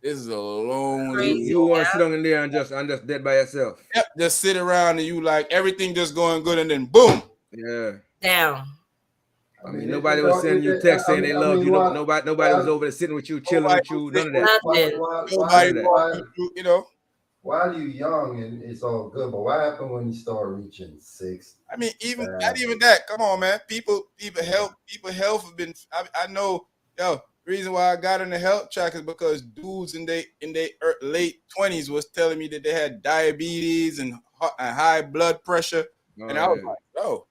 this is a lonely way. You want to sit on there and just dead by yourself. Yep, just sit around and you like everything just going good and then boom. Yeah. Down. I mean, nobody was sending you text saying they love you. Nobody was over there sitting with you, chilling with you. None of that. Nobody, you know. While you young and it's all good, but what happened when you start reaching 6? I mean, not even that. Come on, man. People health have been. I know. Yo, the reason why I got in the health track is because dudes in their late 20s was telling me that they had diabetes and high blood pressure, and I was like, oh,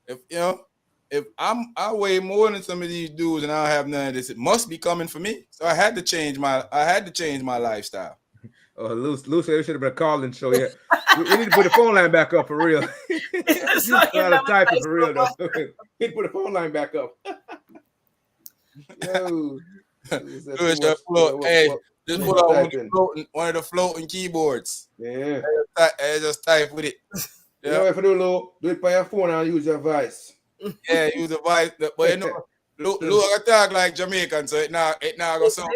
if I weigh more than some of these dudes and I don't have none of this, it must be coming for me. So I had to change my lifestyle. Oh, Luce, we should have been calling. So yeah, we need to put the phone line back up for real. So typing for real though. We need to put the phone line back up. Yo, just pull out one of the floating keyboards. Yeah, just type with it. Yeah. You know if I do it by your phone and use your voice. Yeah, use the voice, but you know. Look, I talk like Jamaican, so it now go so.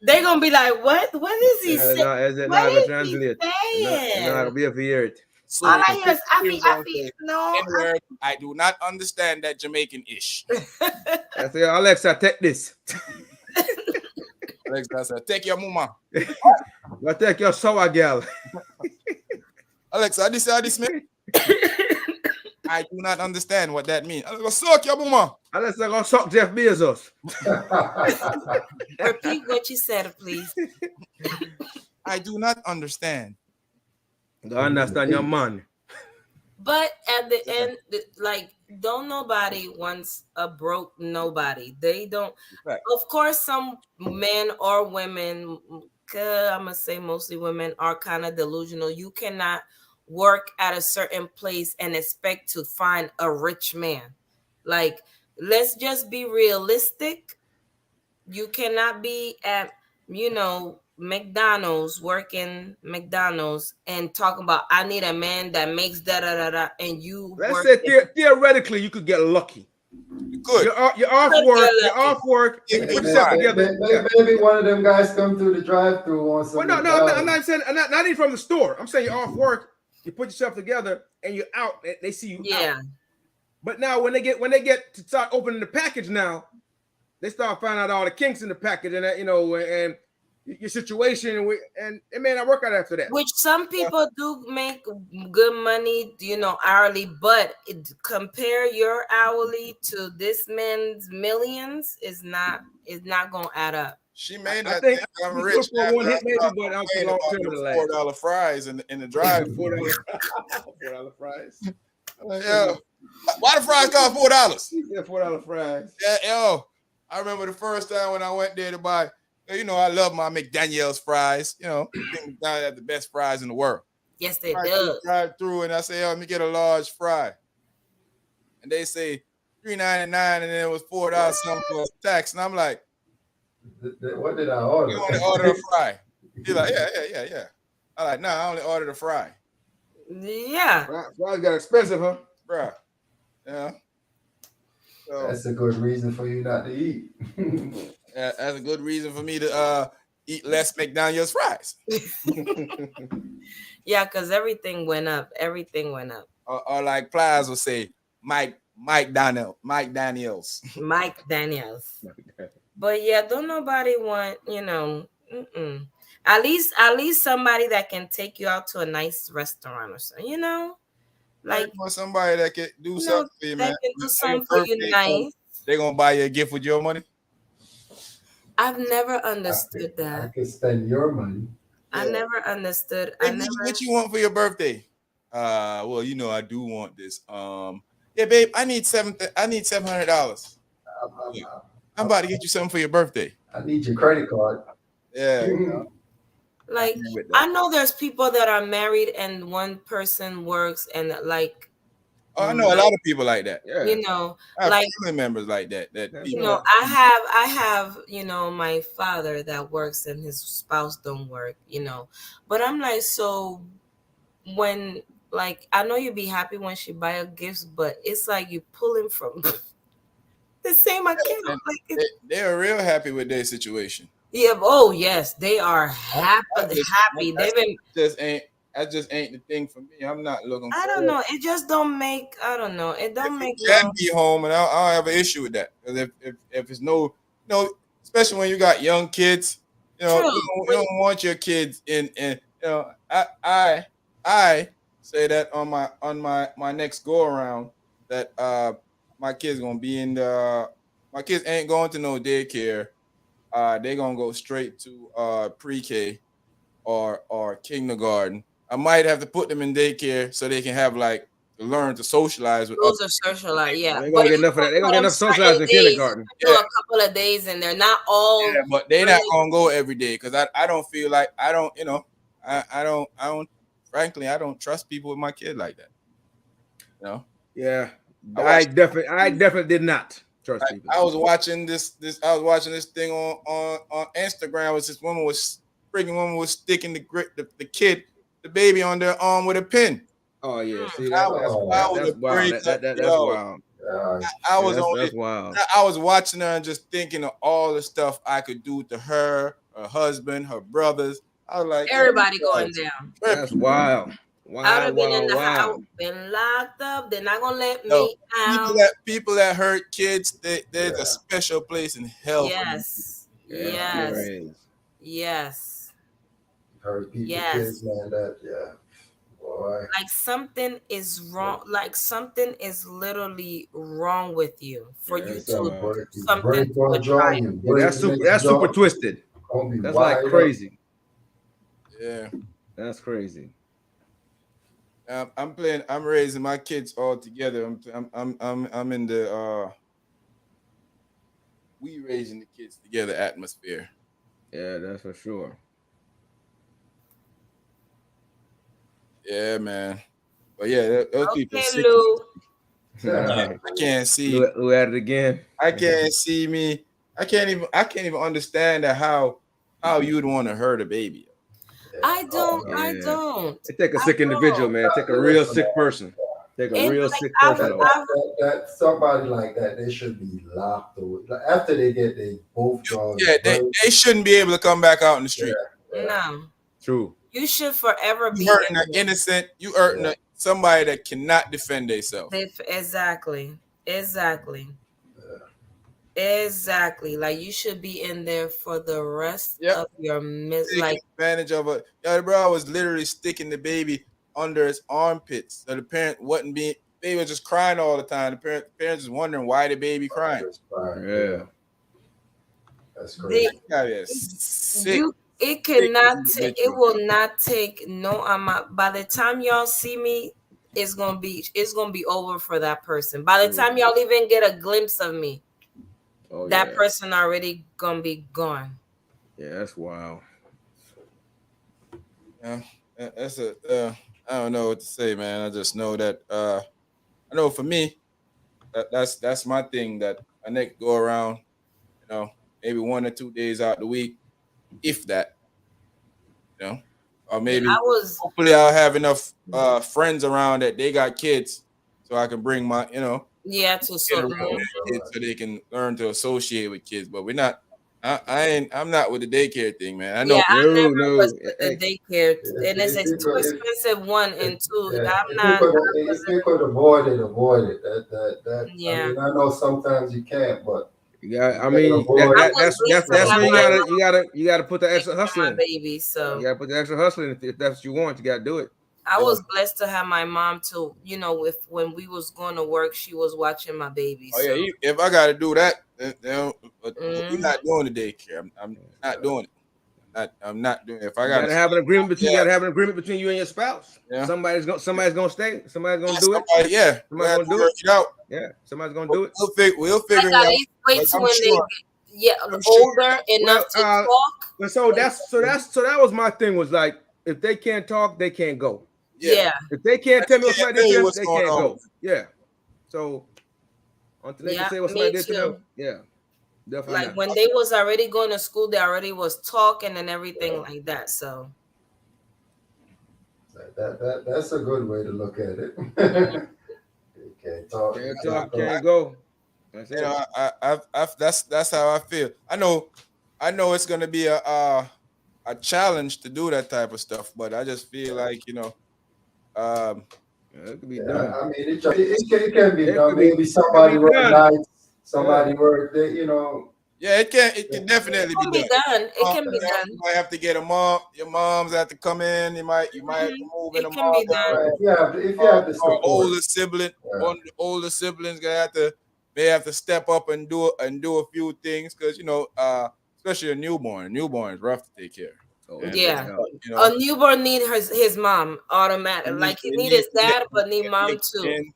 They're gonna be like, what? What is he saying? What is he saying? Not gonna be able to hear it. So all I hear is I feel no. I do not understand that Jamaican-ish. I say, Alexa, take this. Alexa said, take your mama. Go take your sour girl. Alexa, this man. I do not understand what that means. I'm going to suck your mama. Unless I'm going to suck Jeff Bezos. Repeat what you said, please. I do not understand. Don't understand your man. But at the end, like, don't nobody wants a broke nobody. They don't. Right. Of course, some men or women, I'm going to say mostly women, are kind of delusional. You cannot work at a certain place and expect to find a rich man. Like, let's just be realistic. You cannot be at, McDonald's, working McDonald's and talking about, I need a man that makes da-da-da-da, and you let's say theoretically you could get lucky. You could. You're off work. And you put yourself together. Maybe one of them guys come through the drive-thru on some. Well, no, I'm not saying not even from the store. I'm saying you're off work. You put yourself together and you're out. They see you out. But now when they get to start opening the package, now they start finding out all the kinks in the package and that, and your situation and it may not work out after that. Which some people do make good money, hourly, but compare your hourly to this man's millions is not gonna add up. She may not think I'm rich. One hit maybe, but I'm $4 fries in the drive. $4 fries. Yeah. Why the fries cost $4? Yeah, $4 fries. Yeah, yo. I remember the first time when I went there to buy. I love my McDaniel's fries. McDonald's have the best fries in the world. Yes, they do. Drive through and I say, let me get a large fry. And they say $3.99 and then it was $4 something plus tax. And I'm like, what did I order? You only order a fry. He's like, yeah. I'm like, I only ordered a fry. Yeah. Fries got expensive, huh? Bruh. Yeah. So, that's a good reason for you not to eat. That's a good reason for me to eat less McDaniel's fries. Yeah, because everything went up. Or like Plies will say, Mike Daniels. Mike Daniels. But yeah, don't nobody want, at least somebody that can take you out to a nice restaurant or something, like somebody that can do something for you, man. That can do something for you nice. They gonna buy you a gift with your money. I've never understood that. I could spend your money. I never understood. What you want for your birthday? Well, I do want this. Yeah, babe, I need $700. I'm about to get you something for your birthday. I need your credit card. Yeah. Like, I know there's people that are married and one person works and like. Oh, I know a lot of people like that. Yeah. I have like family members like that. I have, my father that works and his spouse don't work, But I'm like, so when, like, I know you'd be happy when she buy her gifts, but it's like you pulling from the same account. They're real happy with their situation. Yeah. Oh yes, they are happy. They've been just ain't. that just ain't the thing for me. I'm not looking I for don't know. It just don't make. I don't know. It don't make can no. be home, and I don't have an issue with that. Because if it's no, especially when you got young kids, True. you don't want your kids in. I say that on my next go around that my kids gonna be in the my kids ain't going to no daycare. They gonna go straight to pre-K or kindergarten. I might have to put them in daycare so they can have like learn to socialize with Those other are socialized, yeah. They But gonna get you enough of can that. They put gonna get them enough certain socializing in days. You kindergarten. can do a couple of days, and they're not all. Yeah, but they not really- gonna go every day because I don't feel like I don't frankly I don't trust people with my kid like that. Yeah, I I watched definitely did not trust people. I was watching this I was watching this thing on Instagram. Was this woman was freaking woman was sticking the kid the baby on their arm with a pin. Oh yeah, see I that's would have wild. break That's wild. I Yeah, was that's only wild. I was watching her and just thinking of all the stuff I could do to her husband, her brothers. I was like, Everybody going down. That's wild. I would have been in Wild, the house. I wild. would have been locked up. They're not gonna let No, me out. people that hurt kids, there's a special place in hell for them. Yes. Yeah, Yes. there is. Yes. Hurt people, Yes. kids, man. Boy. Like something is wrong. Like something is literally wrong with you for you It's to break something to gonna a draw child. you. Yeah, that's super twisted. That's like crazy. Yeah. That's crazy. I'm raising my kids all together. I'm in the we raising the kids together atmosphere. Yeah, that's for sure. Yeah, man. But yeah, those people. Okay, Lou. I can't see. Lou at it again. I can't see me. I can't even understand that how you would want to hurt a baby. I don't. Yeah. I don't. It take a sick individual, man. Take a real sick person. Take a It's real like sick I've- person. That somebody like that, they should be locked away. Like, after they both draw. Yeah, they shouldn't be able to come back out in the street. No. True. You should forever be You hurting an innocent. You hurting somebody that cannot defend themselves. Exactly. Exactly. Like you should be in there for the rest of your Take advantage of it. The bro was literally sticking the baby under his armpits. So the parent wasn't being baby was just crying all the time. The parents was wondering why the baby crying. Yeah. That's crazy. It cannot take it will not take no amount. By the time y'all see me, it's gonna be over for that person. By the time y'all even get a glimpse of me, that person already gonna be gone. Yeah, that's wild. Yeah, that's I don't know what to say, man. I just know that I know for me that's my thing that I next go around, maybe 1 or 2 days out the week, if that, or maybe hopefully I'll have enough friends around that they got kids so I can bring my to so they can learn to associate with kids. But we're not. I'm not with the daycare thing, man. I know. Yeah, I never was with the daycare, and it's too expensive. 1 and 2. I'm not. If you could avoid it. That. Yeah. I mean, I know sometimes you can't, but yeah. I mean, that's when you gotta put the extra hustle in. Baby, so you gotta put the extra hustle in if that's what you want. You gotta do it. I was blessed to have my mom too. When we was going to work, she was watching my baby. Oh yeah, if I got to do that, we're not doing the daycare. I'm not doing it. I'm not doing it. If I got to have an agreement between you, gotta have an agreement between you and your spouse. Yeah. Somebody's gonna stay. Somebody's gonna do it. Yeah, somebody's gonna do it. Yeah, somebody's gonna do it. We'll figure it out. Wait till when they get older enough to talk. So that was my thing. Was like, if they can't talk, they can't go. Yeah. If they can't tell me what somebody did to them, they can't go. Yeah. So until they can say what somebody did to them, yeah. Definitely like not. When they was already going to school, they already was talking and everything like that. So that's a good way to look at it. You can't talk. Can't talk, can't go. That's it. That's how I feel. I know it's gonna be a challenge to do that type of stuff, but I just feel like it could be done. I mean, it can be done. Maybe somebody work nights, somebody work day, Yeah, it can definitely be done. It can be done. You might have to get a mom. Your moms have to come in. You might have to move in a mom. If you have the support. Older siblings they have to step up and do a few things because especially a newborn. A newborn is rough to take care of. A newborn need his mom automatic. Like he need his dad, but need mom too.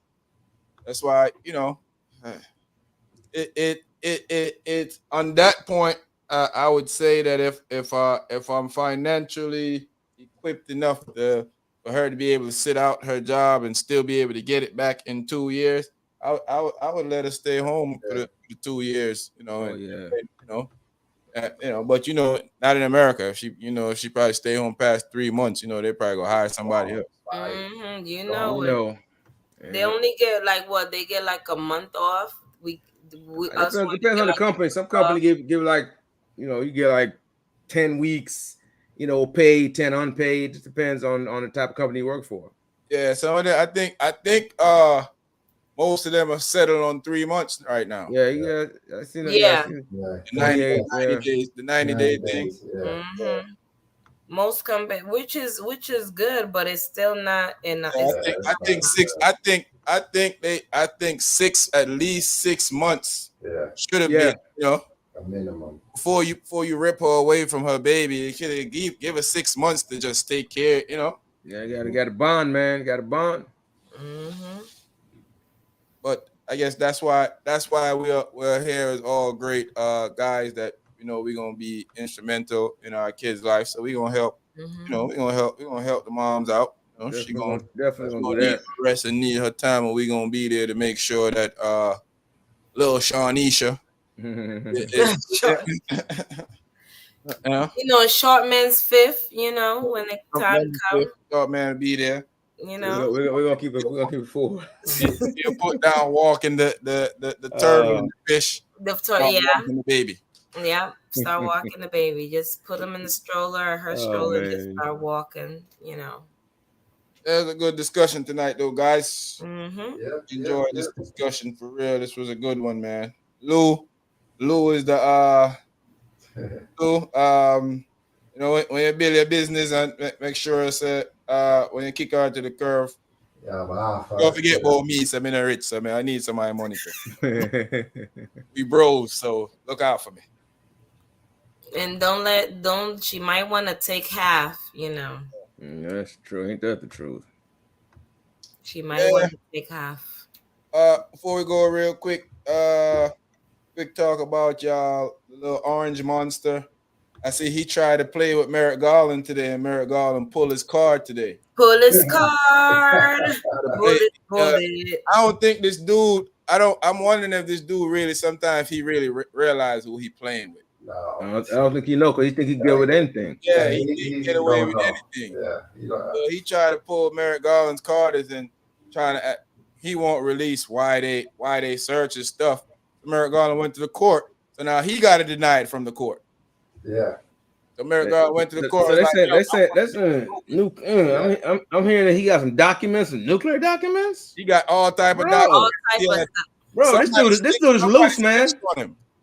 That's why it on that point. I would say that if I'm financially equipped enough for her to be able to sit out her job and still be able to get it back in 2 years, I would let her stay home for the 2 years. But not in America. If she probably stay home past 3 months. They probably go hire somebody else. Mm-hmm. They only get they get like a month off. Depends on the company. Some company give like you get like 10 weeks, paid, 10 unpaid. It depends on the type of company you work for. Yeah, so I think most of them are settled on 3 months right now. Yeah. I seen it. Yeah. The 90 day thing. Mm-hmm. Most companies, which is good, but it's still not enough. I think at least 6 months should have been a minimum before you rip her away from her baby. You should give her 6 months to just take care. Yeah, you got a bond, man. Got a bond. Mm-hmm. But I guess that's why we're here as all great guys that we're gonna be instrumental in our kids' life. So we're gonna help. Mm-hmm. We're gonna help the moms out. She gonna definitely need her rest and need her time, and we're gonna be there to make sure that little Shawnisha short man's fifth. When the time comes, short man be there. We're gonna keep it full. You put down walking the turtle and the fish. Walking the baby. Yeah, start walking the baby. Just put them in the stroller or her stroller. Just start walking. There's a good discussion tonight, though, guys. Mm-hmm. Enjoy this discussion for real. This was a good one, man. Lou is the Lou. When you build your business and make sure it's when you kick her to the curve. Don't forget about me. So I'm not rich. So I need some of my money. We bros, so look out for me. And she might want to take half. That's true. Ain't that the truth? She might want to take half. Before we go real quick, quick talk about y'all little orange monster. I see he tried to play with Merrick Garland today, and Merrick Garland pulled his card today. Pull his card. Pull it. I don't think this dude. I'm wondering if this dude really. Sometimes he really realized who he playing with. No, I don't think because he think he can get with anything. Yeah, he can get away with anything. Yeah, so he tried to pull Merrick Garland's card and trying to. He won't release why they search his stuff. Merrick Garland went to the court, so now he got it denied from the court. Yeah. So Merrick Garland went to the court. So they said that's I'm hearing that he got some documents, some nuclear documents. He got all type of documents. Bro, this dude is loose, man.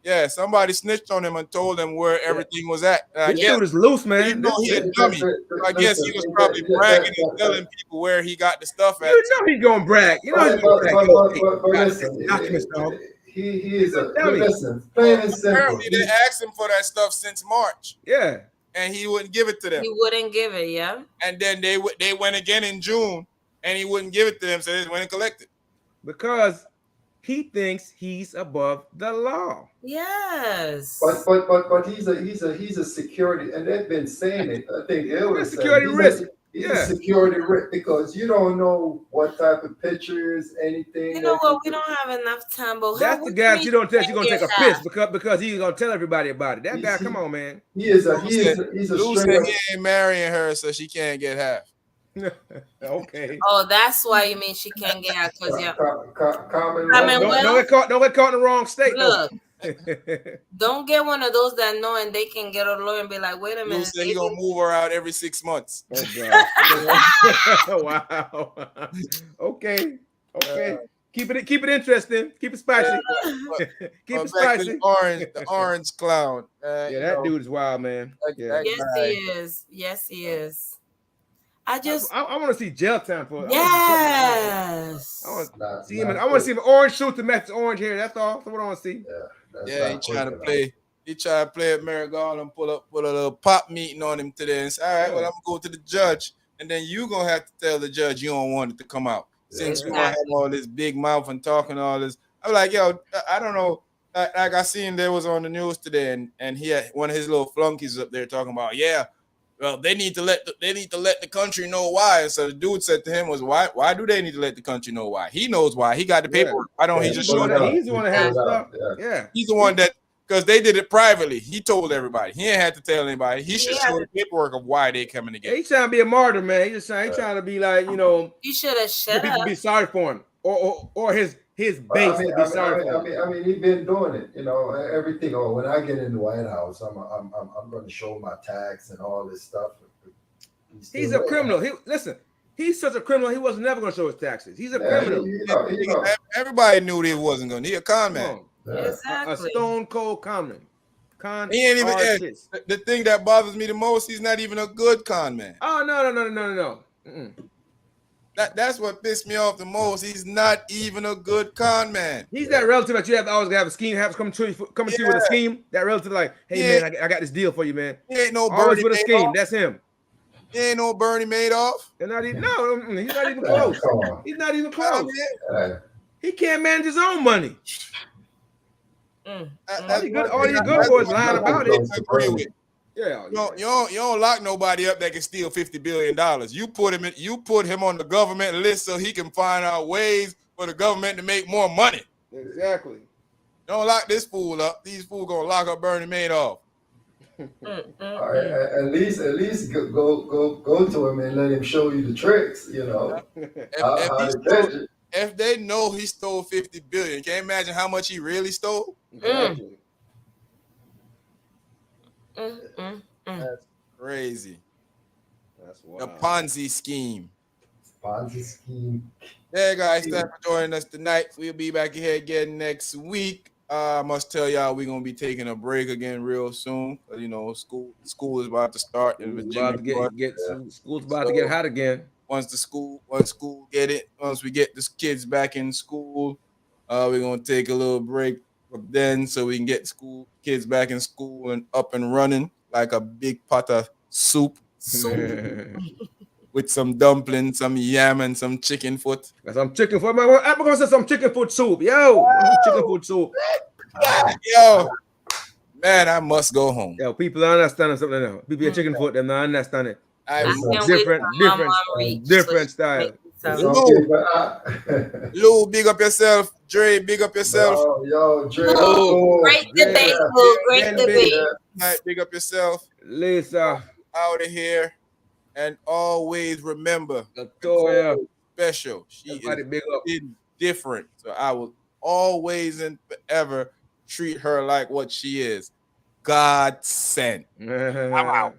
Yeah, somebody snitched on him and told him where everything was at. This dude is loose, man. He a dummy. I guess he was probably bragging and telling people where he got the stuff at. You know he's gonna brag. You know he's gonna brag. But listen, documents, dog. He is a dummy. Listen, plain and simple. Apparently they asked him for that stuff since March. Yeah. And he wouldn't give it to them. He wouldn't give it, yeah. And then they went again in June, and he wouldn't give it to them, so they went and collected. Because he thinks he's above the law. Yes. But he's a security, and they've been saying it. I think it was security risk. He's a security risk because you don't know what type of pictures, anything. You know what? We don't have enough time. But that's the guy that you don't tell you're gonna take a piss because he's gonna tell everybody about it. That guy, come on, man. He's a straight up. He ain't marrying her, so she can't get half. Okay. Oh, that's why you mean she can't get half because don't get caught in the wrong state. Look, Don't get one of those that know and they can get a lawyer and be like, wait a You minute. said he gonna move her out every 6 months. Oh God! Wow. Okay. Keep it interesting. Keep it spicy. Keep it Back to spicy. the orange clown. Yeah, that dude is wild, man. Yeah. Yes, he is. Yes, he is. I want to see jail time for it. Yes. I want to see him. I want to see him orange suit to match orange hair. That's all. That's what I want to see. Yeah, he trying to play. He tried to play at Marigold and put a little pop meeting on him today and say, all right, well, I'm going to go to the judge. And then you going to have to tell the judge you don't want it to come out. Since you want to have all this big mouth and talking all this. I'm like, yo, I don't know. Like I seen there was on the news today and he had one of his little flunkies up there talking about, yeah, well, they need to let the country know why. And so the dude said to him was, why do they need to let the country know why? He knows why. He got the paperwork. Why don't he just show them? He's the one that has stuff. Yeah. He's the one that, because they did it privately. He told everybody. He ain't had to tell anybody. He should show the paperwork of why they coming together. He's trying to be a martyr, man. He's just trying to be like, you know. You should have shut people up. Be sorry for him, or his base to be sorry for him. I mean, he's been doing it. You know, everything. Oh, when I get in the White House, I'm going to show my tax and all this stuff. He's a criminal. He's such a criminal. He was never going to show his taxes. He's a criminal. Everybody knew he wasn't going to. He a con man. Exactly. A stone cold con man. He ain't even. The thing that bothers me the most, he's not even a good con man. Oh no. That's what pissed me off the most. He's not even a good con man. He's that relative that you have to always have a scheme, have to come to you with a scheme. That relative like, hey man, I got this deal for you, man. He ain't no Bernie with a scheme. Madoff. That's him. He ain't no Bernie Madoff. They're not even. No, he's not even close. He's not even close. He can't manage his own money. All these good boys lying about it. Agree with. Yeah, you don't lock nobody up that can steal $50 billion. You put him on the government list so he can find out ways for the government to make more money. Exactly. Don't lock this fool up. These fools gonna lock up Bernie Madoff. All right, at least go to him and let him show you the tricks. You know, if they know he stole $50 billion, can you imagine how much he really stole? Exactly. That's crazy. That's wild. The Ponzi scheme. Ponzi scheme. Yeah, guys, thanks for joining us tonight. We'll be back here again next week. I must tell y'all we're gonna be taking a break again real soon. You know, school is about to start in Virginia. School's about to get hot again. Once we get the kids back in school, we're gonna take a little break from then so we can get kids back in school and up and running like a big pot of soup. With some dumplings, some yam, and some chicken foot. Some chicken foot. I'm gonna say some chicken foot soup. Yo, chicken foot soup. Yo, man, I must go home. Yo, people are understanding something now. People get chicken foot, they're not understanding it. Different style. Lou, big up yourself. Dre, big up yourself. Yo, Dre. Great debate, Lou. Great debate. Big up yourself. Lisa. Out of here. And always remember, Latoya, special. She is different. So I will always and forever treat her like what she is. God sent. I'm out.